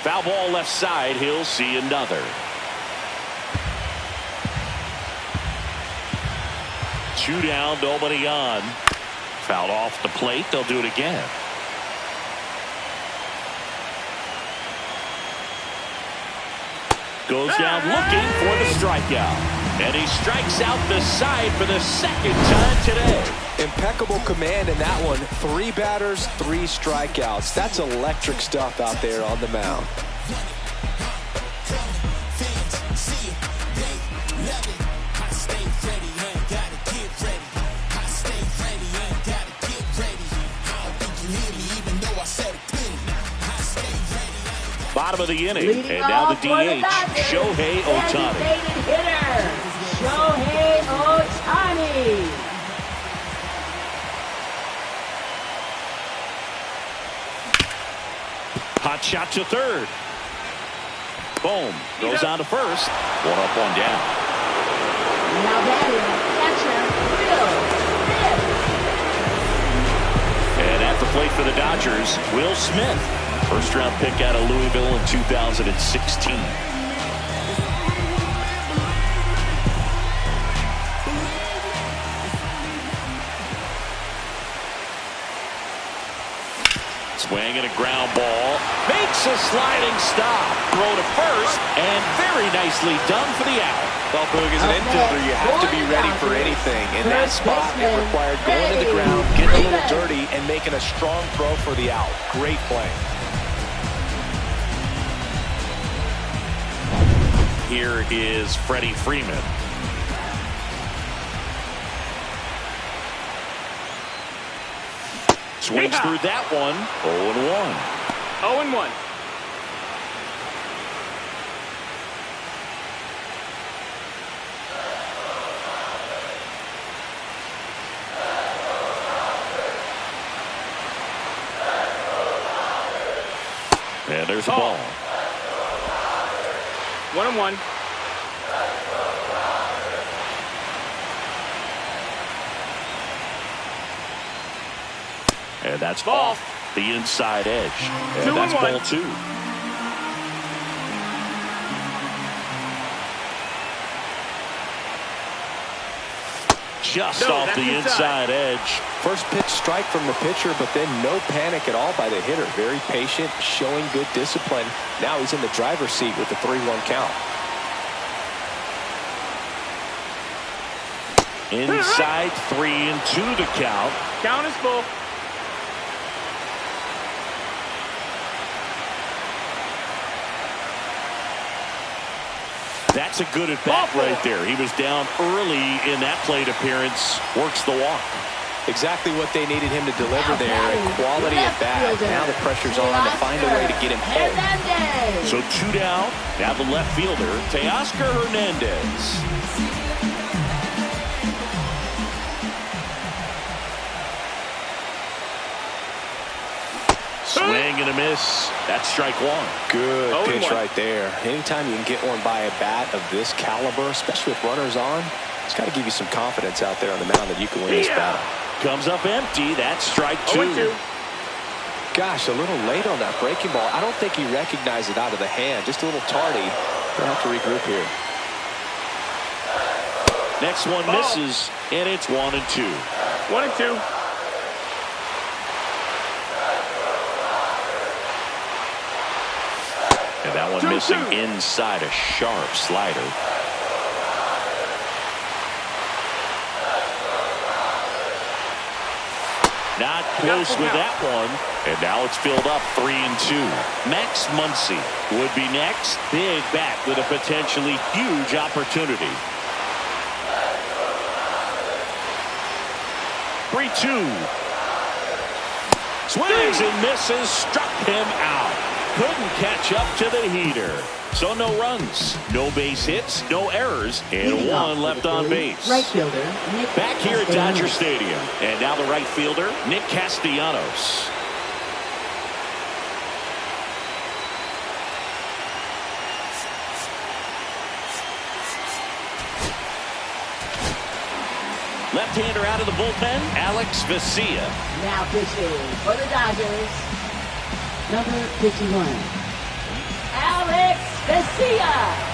Foul ball left side. He'll see another. 2 down, nobody on. Fouled off the plate. They'll do it again. Goes down looking for the strikeout. And he strikes out the side for the second time today. Impeccable command in that one. 3 batters, 3 strikeouts. That's electric stuff out there on the mound. Bottom of the inning, and now the DH, Shohei Ohtani. Hitter, Shohei Ohtani. Hot shot to third. Boom. Goes on to first. 1 up, 1 down. Now batting, catcher, Will Smith. And at the plate for the Dodgers, Will Smith. First round pick out of Louisville in 2016. Swing and a ground ball. Makes a sliding stop. Throw to first, and very nicely done for the out. Well, Boog, as an infielder, you have to be ready for anything. In that spot, it required going to the ground, getting a little dirty, and making a strong throw for the out. Great play. Here is Freddie Freeman. Swings through that one. 0-1. 0-1. And there's a ball. 1-1. And that's off the inside edge. And that's ball 2. Just off the inside edge. First pitch strike from the pitcher, but then no panic at all by the hitter. Very patient, showing good discipline. Now he's in the driver's seat with the 3-1 count. Inside 3-2 the count. Count is full. That's a good at-bat right there. He was down early in that plate appearance. Works the walk. Exactly what they needed him to deliver there. A quality at-bat. Now the pressure's on to find a way to get him home. So 2 down. Now the left fielder, Teoscar Hernandez. Swing and a miss. That's strike 1. Good pitch right there. Anytime you can get one by a bat of this caliber, especially with runners on, it's got to give you some confidence out there on the mound that you can win this battle. Comes up empty. That's strike 2. 0-2. Gosh, a little late on that breaking ball. I don't think he recognized it out of the hand. Just a little tardy. Gonna have to regroup here. Next one misses, and it's 1-2. 1-2. And that one missing inside, a sharp slider. Not close with that one. And now it's filled up 3-2. Max Muncy would be next. Big bat with a potentially huge opportunity. 3-2. Swings and misses. Struck him out. Couldn't catch up to the heater. So no runs, no base hits, no errors, and one left on base. Right fielder, Nick Back here at Dodger Stadium. And now the right fielder, Nick Castellanos. Left-hander out of the bullpen, Alex Vesia. Now pitching for the Dodgers, number 51, Alex Vesia.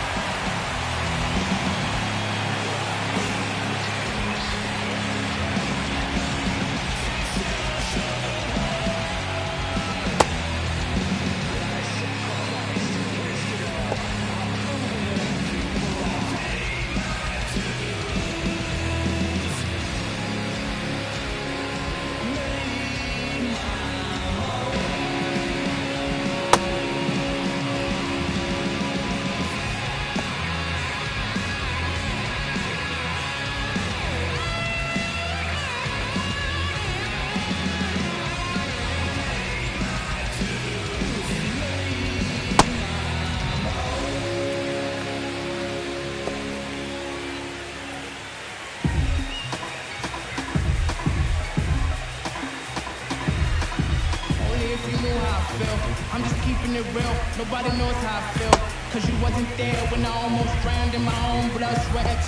I'm just keeping it real. Nobody knows how I feel. Cause you wasn't there when I almost drowned in my own blood, sweat.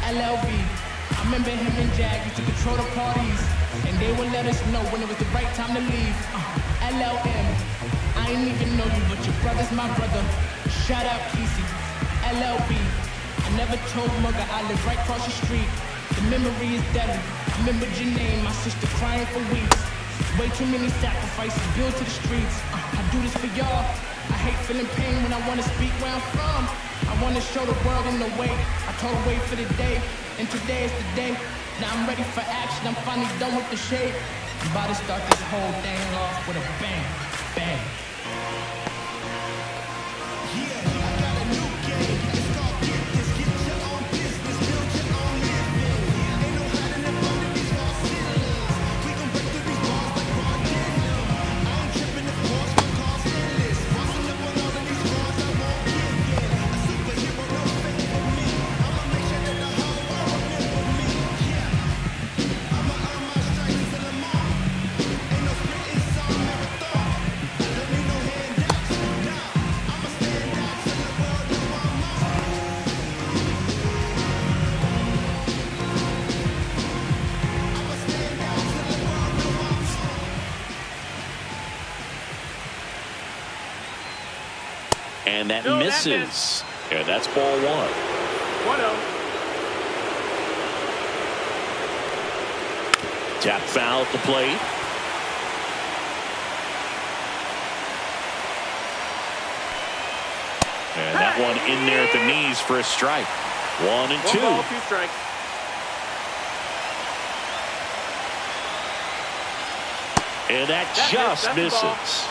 LLB. I remember him and Jag used to control the parties. And they would let us know when it was the right time to leave. LLM. I ain't even know you, but your brother's my brother. Shout out Kesey. LLB. I never told Mugga I live right across the street. The memory is deadly. I remembered your name, my sister crying for weeks. Way too many sacrifices built to the streets. I do this for y'all. I hate feeling pain when I want to speak where I'm from. I want to show the world in the way. I told her wait for the day, and today is the day. Now I'm ready for action. I'm finally done with the shade. I'm about to start this whole thing off with a bang, bang. And that misses. And that's ball one. 1-0. Tap foul at the plate. And that one in there at the knees for a strike. 1-2. 1 ball, 2 strikes. And that just misses.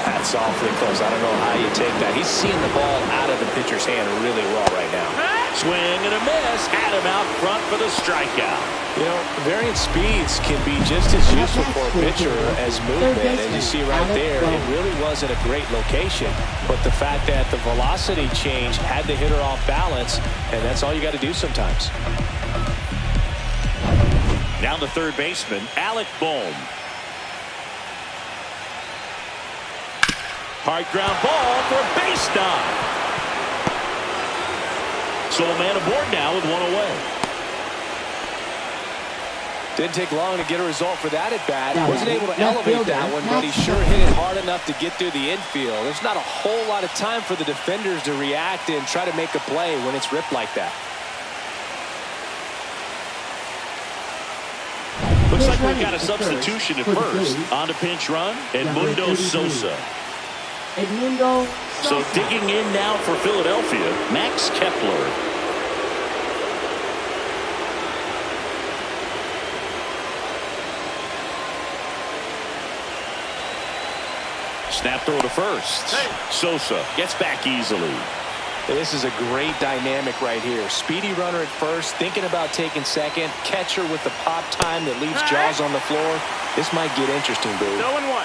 That's awfully close. I don't know how you take that. He's seeing the ball out of the pitcher's hand really well right now. Swing and a miss. Had him out front for the strikeout. You know, varying speeds can be just as useful for a pitcher as movement. As you see right there, it really wasn't a great location. But the fact that the velocity change had the hitter off balance, and that's all you got to do sometimes. Down the third baseman, Alec Bohm. Hard ground ball for a base knock. So a man aboard now with 1 away. Didn't take long to get a result for that at bat. Wasn't able to elevate that one, but he sure hit it hard enough to get through the infield. There's not a whole lot of time for the defenders to react and try to make a play when it's ripped like that. Looks like we've got a substitution at first. On to pinch run, Edmundo Sosa. Edmundo Sosa. So digging in now for Philadelphia, Max Kepler. Snap throw to first. Sosa gets back easily. This is a great dynamic right here. Speedy runner at first, thinking about taking second. Catcher with the pop time that leaves Jaws on the floor. This might get interesting, Boo. 0-1.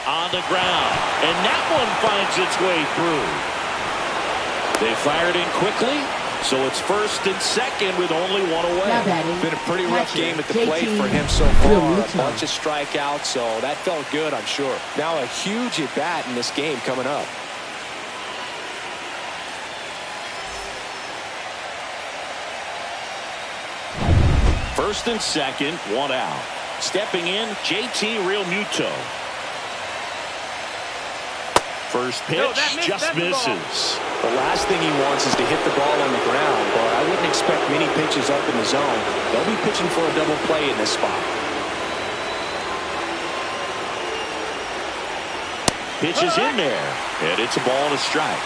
On the ground, and that one finds its way through. They fired in quickly, so it's first and second with only one away. Been a pretty rough game at the plate for him so far. A bunch of strikeouts, so that felt good, I'm sure. Now a huge at-bat in this game coming up. First and second, one out. Stepping in, JT Realmuto. First pitch, just misses. The last thing he wants is to hit the ball on the ground, but I wouldn't expect many pitches up in the zone. They'll be pitching for a double play in this spot. Pitch is in there, and it's a ball and a strike.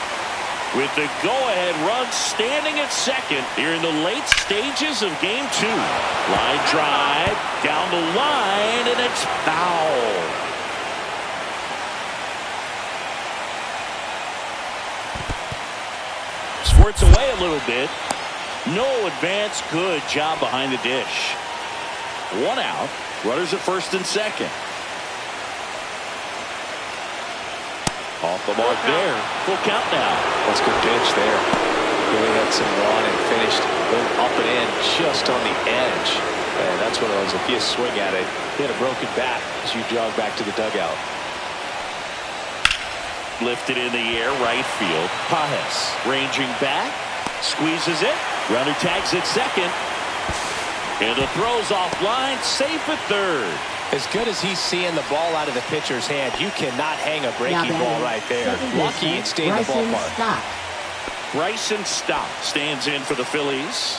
With the go-ahead run standing at second here in the late stages of game 2. Line drive, down the line, and it's foul. Squirts away a little bit. No advance. Good job behind the dish. One out. Runners at first and second. Off the mark there. Full count now. That's a good pitch there. Really had some run and finished up and in just on the edge. And that's one of those, if you swing at it, hit a broken bat as you jog back to the dugout. Lifted in the air, right field. Pajes ranging back, squeezes it. Runner tags at second. And the throw's offline, safe at third. As good as he's seeing the ball out of the pitcher's hand, you cannot hang a breaking ball right there. Lucky it stayed in the ballpark. Bryson Stott stands in for the Phillies.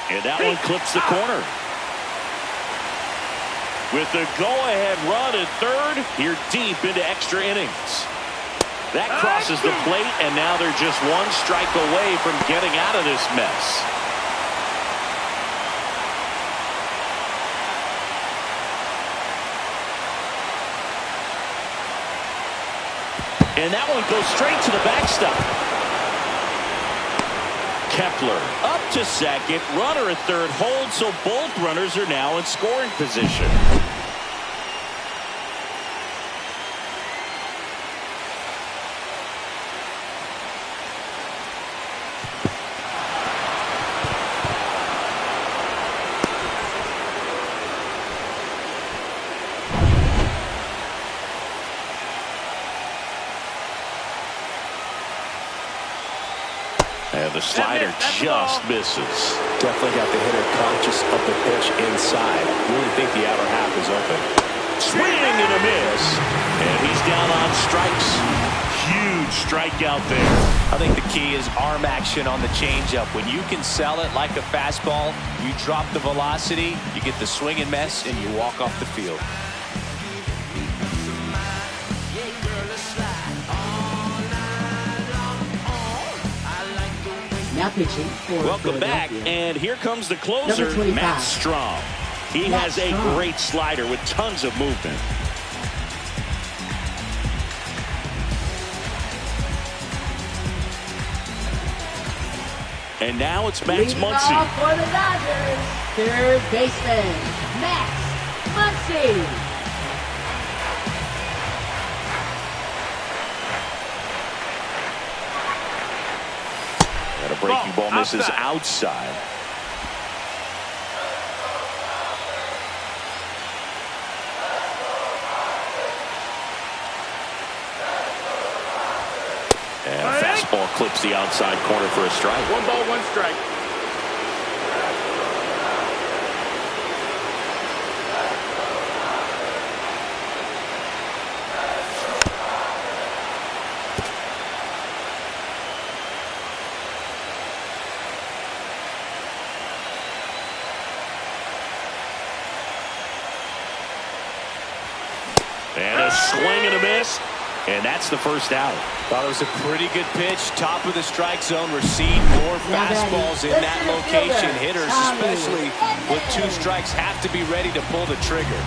And that one clips the corner. With the go-ahead run at third, here deep into extra innings. That crosses the plate, and now they're just one strike away from getting out of this mess. And that one goes straight to the backstop. Kepler up to second, runner at third holds, so both runners are now in scoring position. And the slider just misses. Definitely got the hitter conscious of the pitch inside. Really think the outer half is open. Swing and a miss. And he's down on strikes. Huge strikeout there. I think the key is arm action on the changeup. When you can sell it like a fastball, you drop the velocity, you get the swing and miss, and you walk off the field. Now pitching for Welcome back, and here comes the closer, Matt Strom. He has a great slider with tons of movement. And now it's Max Muncy. Off for the Dodgers, third baseman, Max Muncy. And a breaking ball misses outside. And a fastball clips the outside corner for a strike. 1 ball, 1 strike. And a swing and a miss. And that's the first out. Thought it was a pretty good pitch. Top of the strike zone. Receive more fastballs in that location. Hitters, especially with 2 strikes, have to be ready to pull the trigger.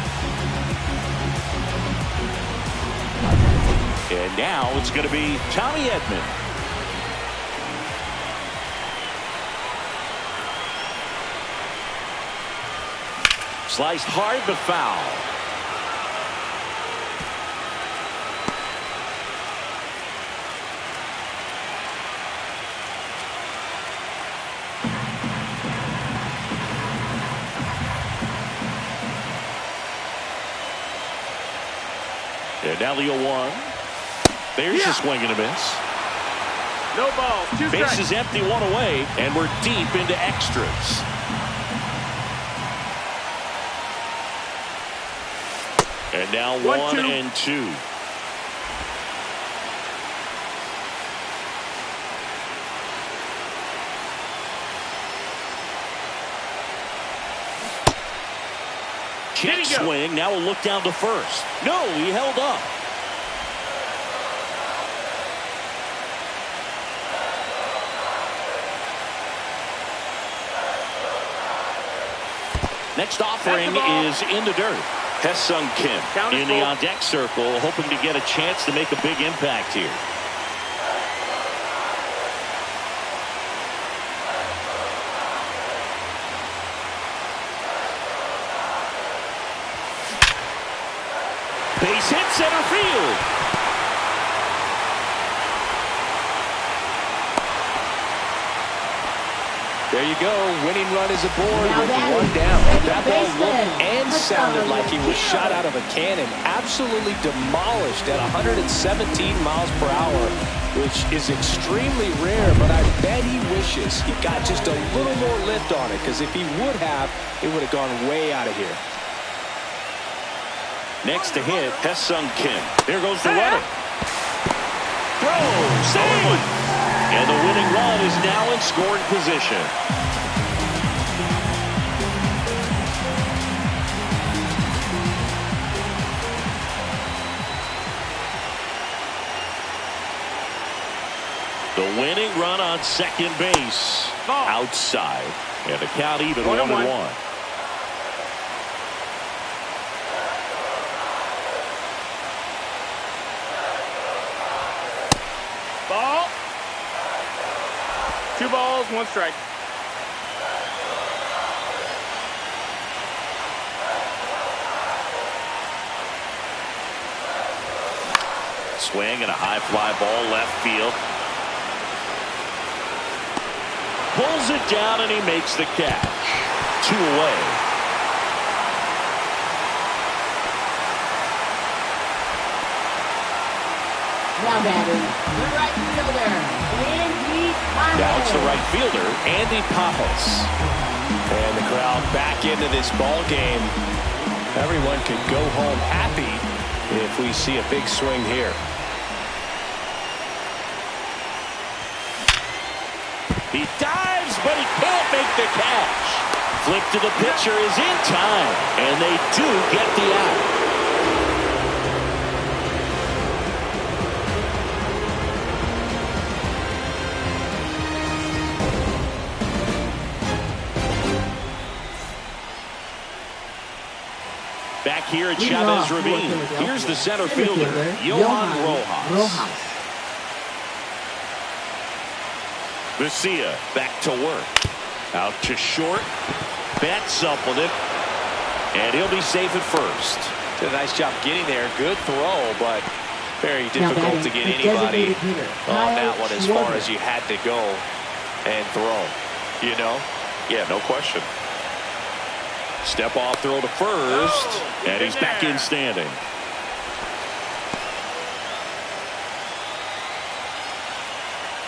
And now it's going to be Tommy Edman. Sliced hard but foul. And now the 0-1. There's a swing and a miss. No ball. 2 strikes. Base is empty, 1 away, and we're deep into extras. And now 1 and 2. Check swing. Now we'll look down to first. No, he held up. Next offering is in the dirt. Hesung Kim in the on-deck circle, hoping to get a chance to make a big impact here. Base hit center field. There you go. Winning run is aboard with 1 down. That ball looked and sounded like he was shot out of a cannon. Absolutely demolished at 117 miles per hour, which is extremely rare, but I bet he wishes he got just a little more lift on it, because if he would have, it would have gone way out of here. Next to hit, Hesung Kim. There goes the runner. Throw, save! And the winning run is now in scoring position. The winning run on second base. Outside. And the count even 1-1. Ball. 2 balls, 1 strike. Swing and a high fly ball left field. Pulls it down and he makes the catch. 2 away. Now batting, the right fielder, Andy Pajas. Now it's the right fielder, Andy Pajas. And the crowd back into this ball game. Everyone could go home happy if we see a big swing here. He dives, but he can't make the catch. Flick to the pitcher is in time, and they do get the out. Back here at Chavez Ravine, here's the center fielder, Johan Rojas. Garcia back to work. Out to short. Bats up with it. And he'll be safe at first. Did a nice job getting there. Good throw, but very difficult to get anybody on that one as far as you had to go and throw. You know? Yeah, no question. Step off throw to first. And he's back in standing.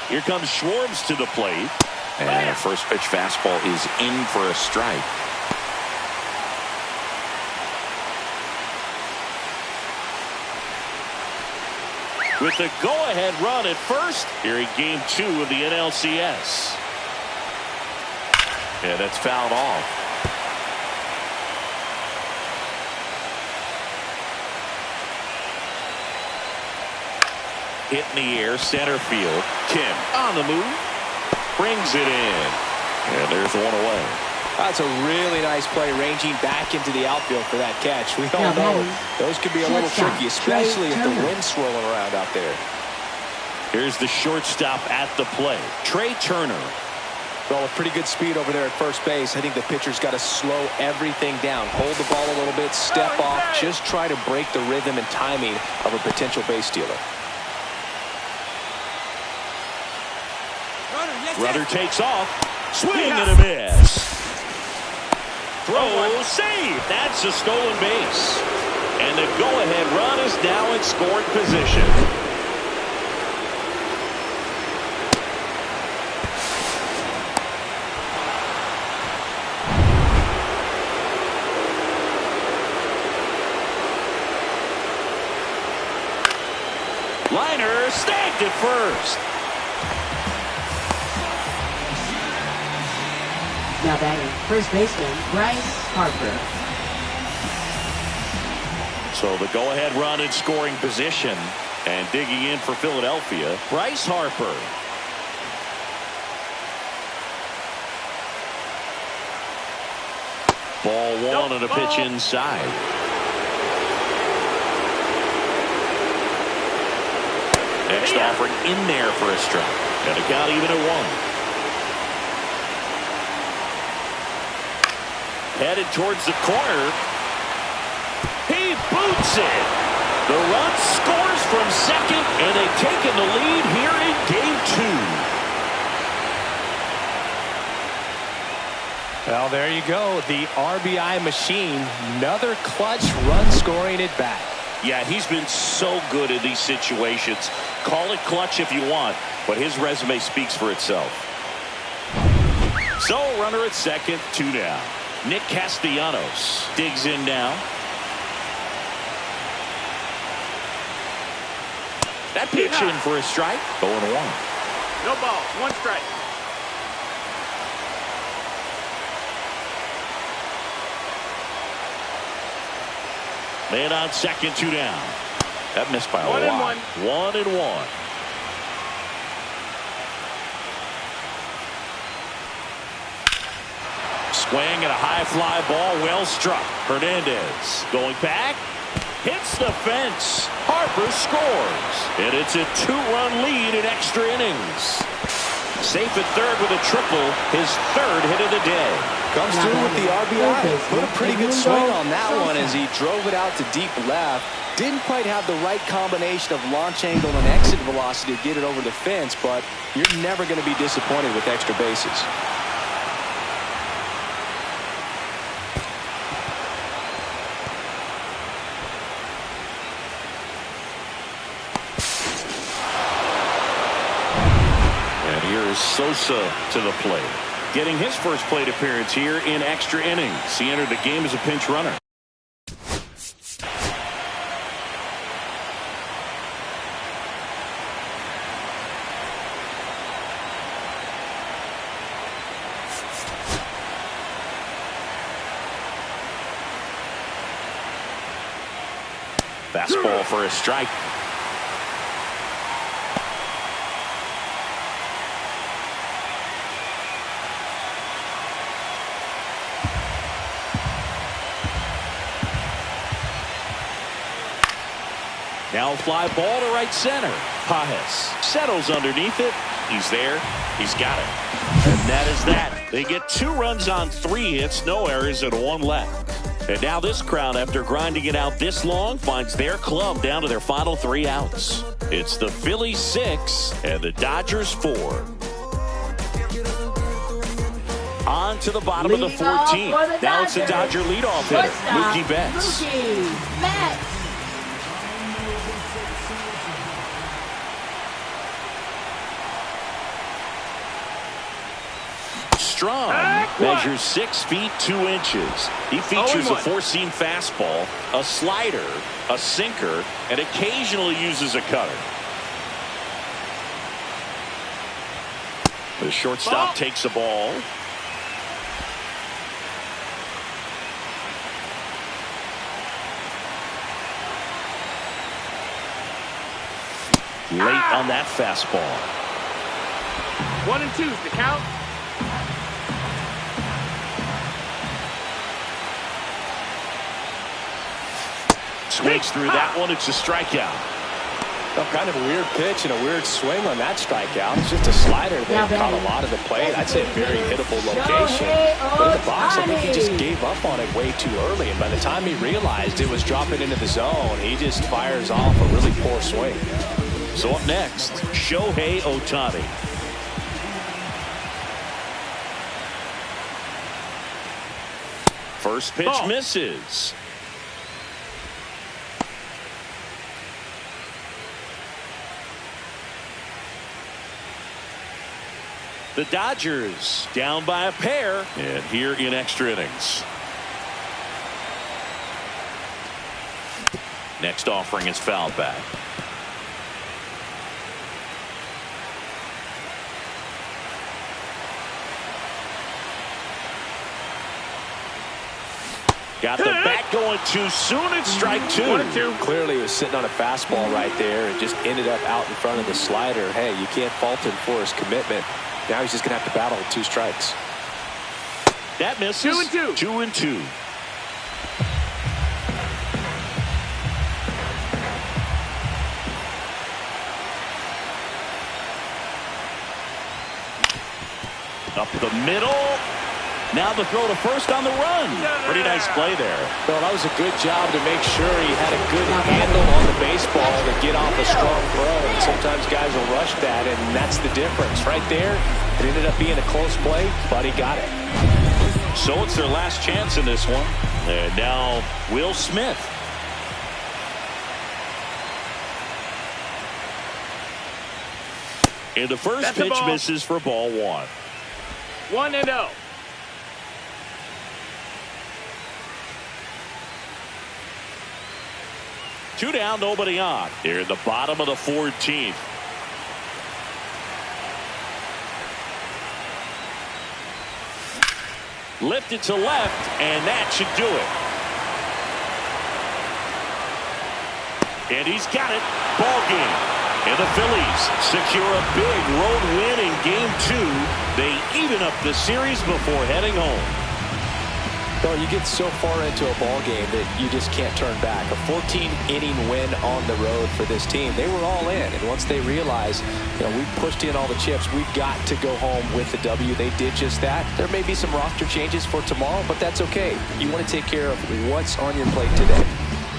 Here comes Schwartz to the plate. And a first pitch fastball is in for a strike. With the go-ahead run at first here in Game 2 of the NLCS. And that's fouled off. hit in the air, center field. Kim on the move, brings it in, and there's one away. That's a really nice play, ranging back into the outfield for that catch. We all know those could be a little tricky, especially if the wind's swirling around out there. Here's the shortstop at the plate, Trey Turner. Well, with pretty good speed over there at first base, I think the pitcher's got to slow everything down. Hold the ball a little bit, step off, just try to break the rhythm and timing of a potential base stealer. Runner takes off, swing and a miss. Throw, save. That's a stolen base. And the go-ahead run is now in scoring position. Liner snagged at first. Now batting, first baseman, Bryce Harper. So the go-ahead run in scoring position. And digging in for Philadelphia, Bryce Harper. Ball one and a pitch inside. Next offering in there for a strike. And a count even at one. Headed towards the corner. He boots it. The run scores from second, and they've taken the lead here in game two. Well, there you go. The RBI machine. Another clutch run scoring at bat. Yeah, he's been so good in these situations. Call it clutch if you want, but his resume speaks for itself. So, runner at second, 2 down. Nick Castellanos digs in now. That pitch in for a strike. 0-1. No ball, 1 strike. Man on second, 2 down. That missed by a 1 lot. and 1 and 1. Swing and a high fly ball, well struck. Hernandez going back, hits the fence. Harper scores, and it's a 2-run lead in extra innings. Safe at third with a triple, his 3rd hit of the day. Comes through with the RBI. Put a pretty good swing on that one as he drove it out to deep left. Didn't quite have the right combination of launch angle and exit velocity to get it over the fence, but you're never going to be disappointed with extra bases. And here is Sosa to the plate. Getting his first plate appearance here in extra innings. He entered the game as a pinch runner. Fastball for a strike. Now fly ball to right center. Pajes settles underneath it. He's there. He's got it. And that is that. They get 2 runs on 3 hits, no errors, and 1 left. And now this crowd, after grinding it out this long, finds their club down to their final 3 outs. It's the Phillies 6 and the Dodgers 4. On to the bottom of the 14th. Now it's the Dodger leadoff hitter, Mookie Betts. Mookie Betts. Strong measures 6 feet 2 inches. He features a 4-seam fastball, a slider, a sinker, and occasionally uses a cutter. The shortstop takes the ball. late on that fastball. 1 and 2's the count. Swings through that one. It's a strikeout. Well, kind of a weird pitch and a weird swing on that strikeout. It's just a slider that caught a lot of the plate. I'd say a very hittable location. But in the box, I think he just gave up on it way too early. And by the time he realized it was dropping into the zone, he just fires off a really poor swing. So up next, Shohei Ohtani. First pitch misses. The Dodgers down by a pair, and here in extra innings. Next offering is fouled back. Got the bat going too soon. It's strike 2. 1 and 2. Clearly he was sitting on a fastball right there and just ended up out in front of the slider. Hey, you can't fault him for his commitment. Now he's just going to have to battle 2 strikes. That misses. 2 and 2. 2 and 2. Up the middle. Now the throw to first on the run. Pretty nice play there. Well, that was a good job to make sure he had a good handle on the baseball to get off a strong throw. And sometimes guys will rush that, and that's the difference. Right there, it ended up being a close play, but he got it. So it's their last chance in this one. And now Will Smith. And the first pitch misses for ball 1. 1 and 0. Two down, nobody on. Here at the bottom of the 14th. Lifted to left, and that should do it. And he's got it. Ball game. And the Phillies secure a big road win in Game 2. They even up the series before heading home. Well, you get so far into a ball game that you just can't turn back. A 14-inning win on the road for this team. They were all in, and once they realized, we pushed in all the chips, we've got to go home with the W. They did just that. There may be some roster changes for tomorrow, but that's okay. You want to take care of what's on your plate today.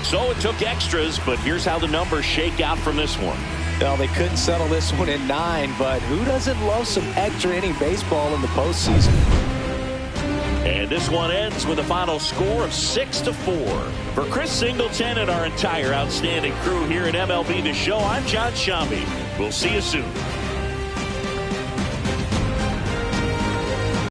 So it took extras, but here's how the numbers shake out from this one. Well, they couldn't settle this one in 9, but who doesn't love some extra inning baseball in the postseason? And this one ends with a final score of 6-4. For Chris Singleton and our entire outstanding crew here at MLB The Show, I'm John Shambi. We'll see you soon.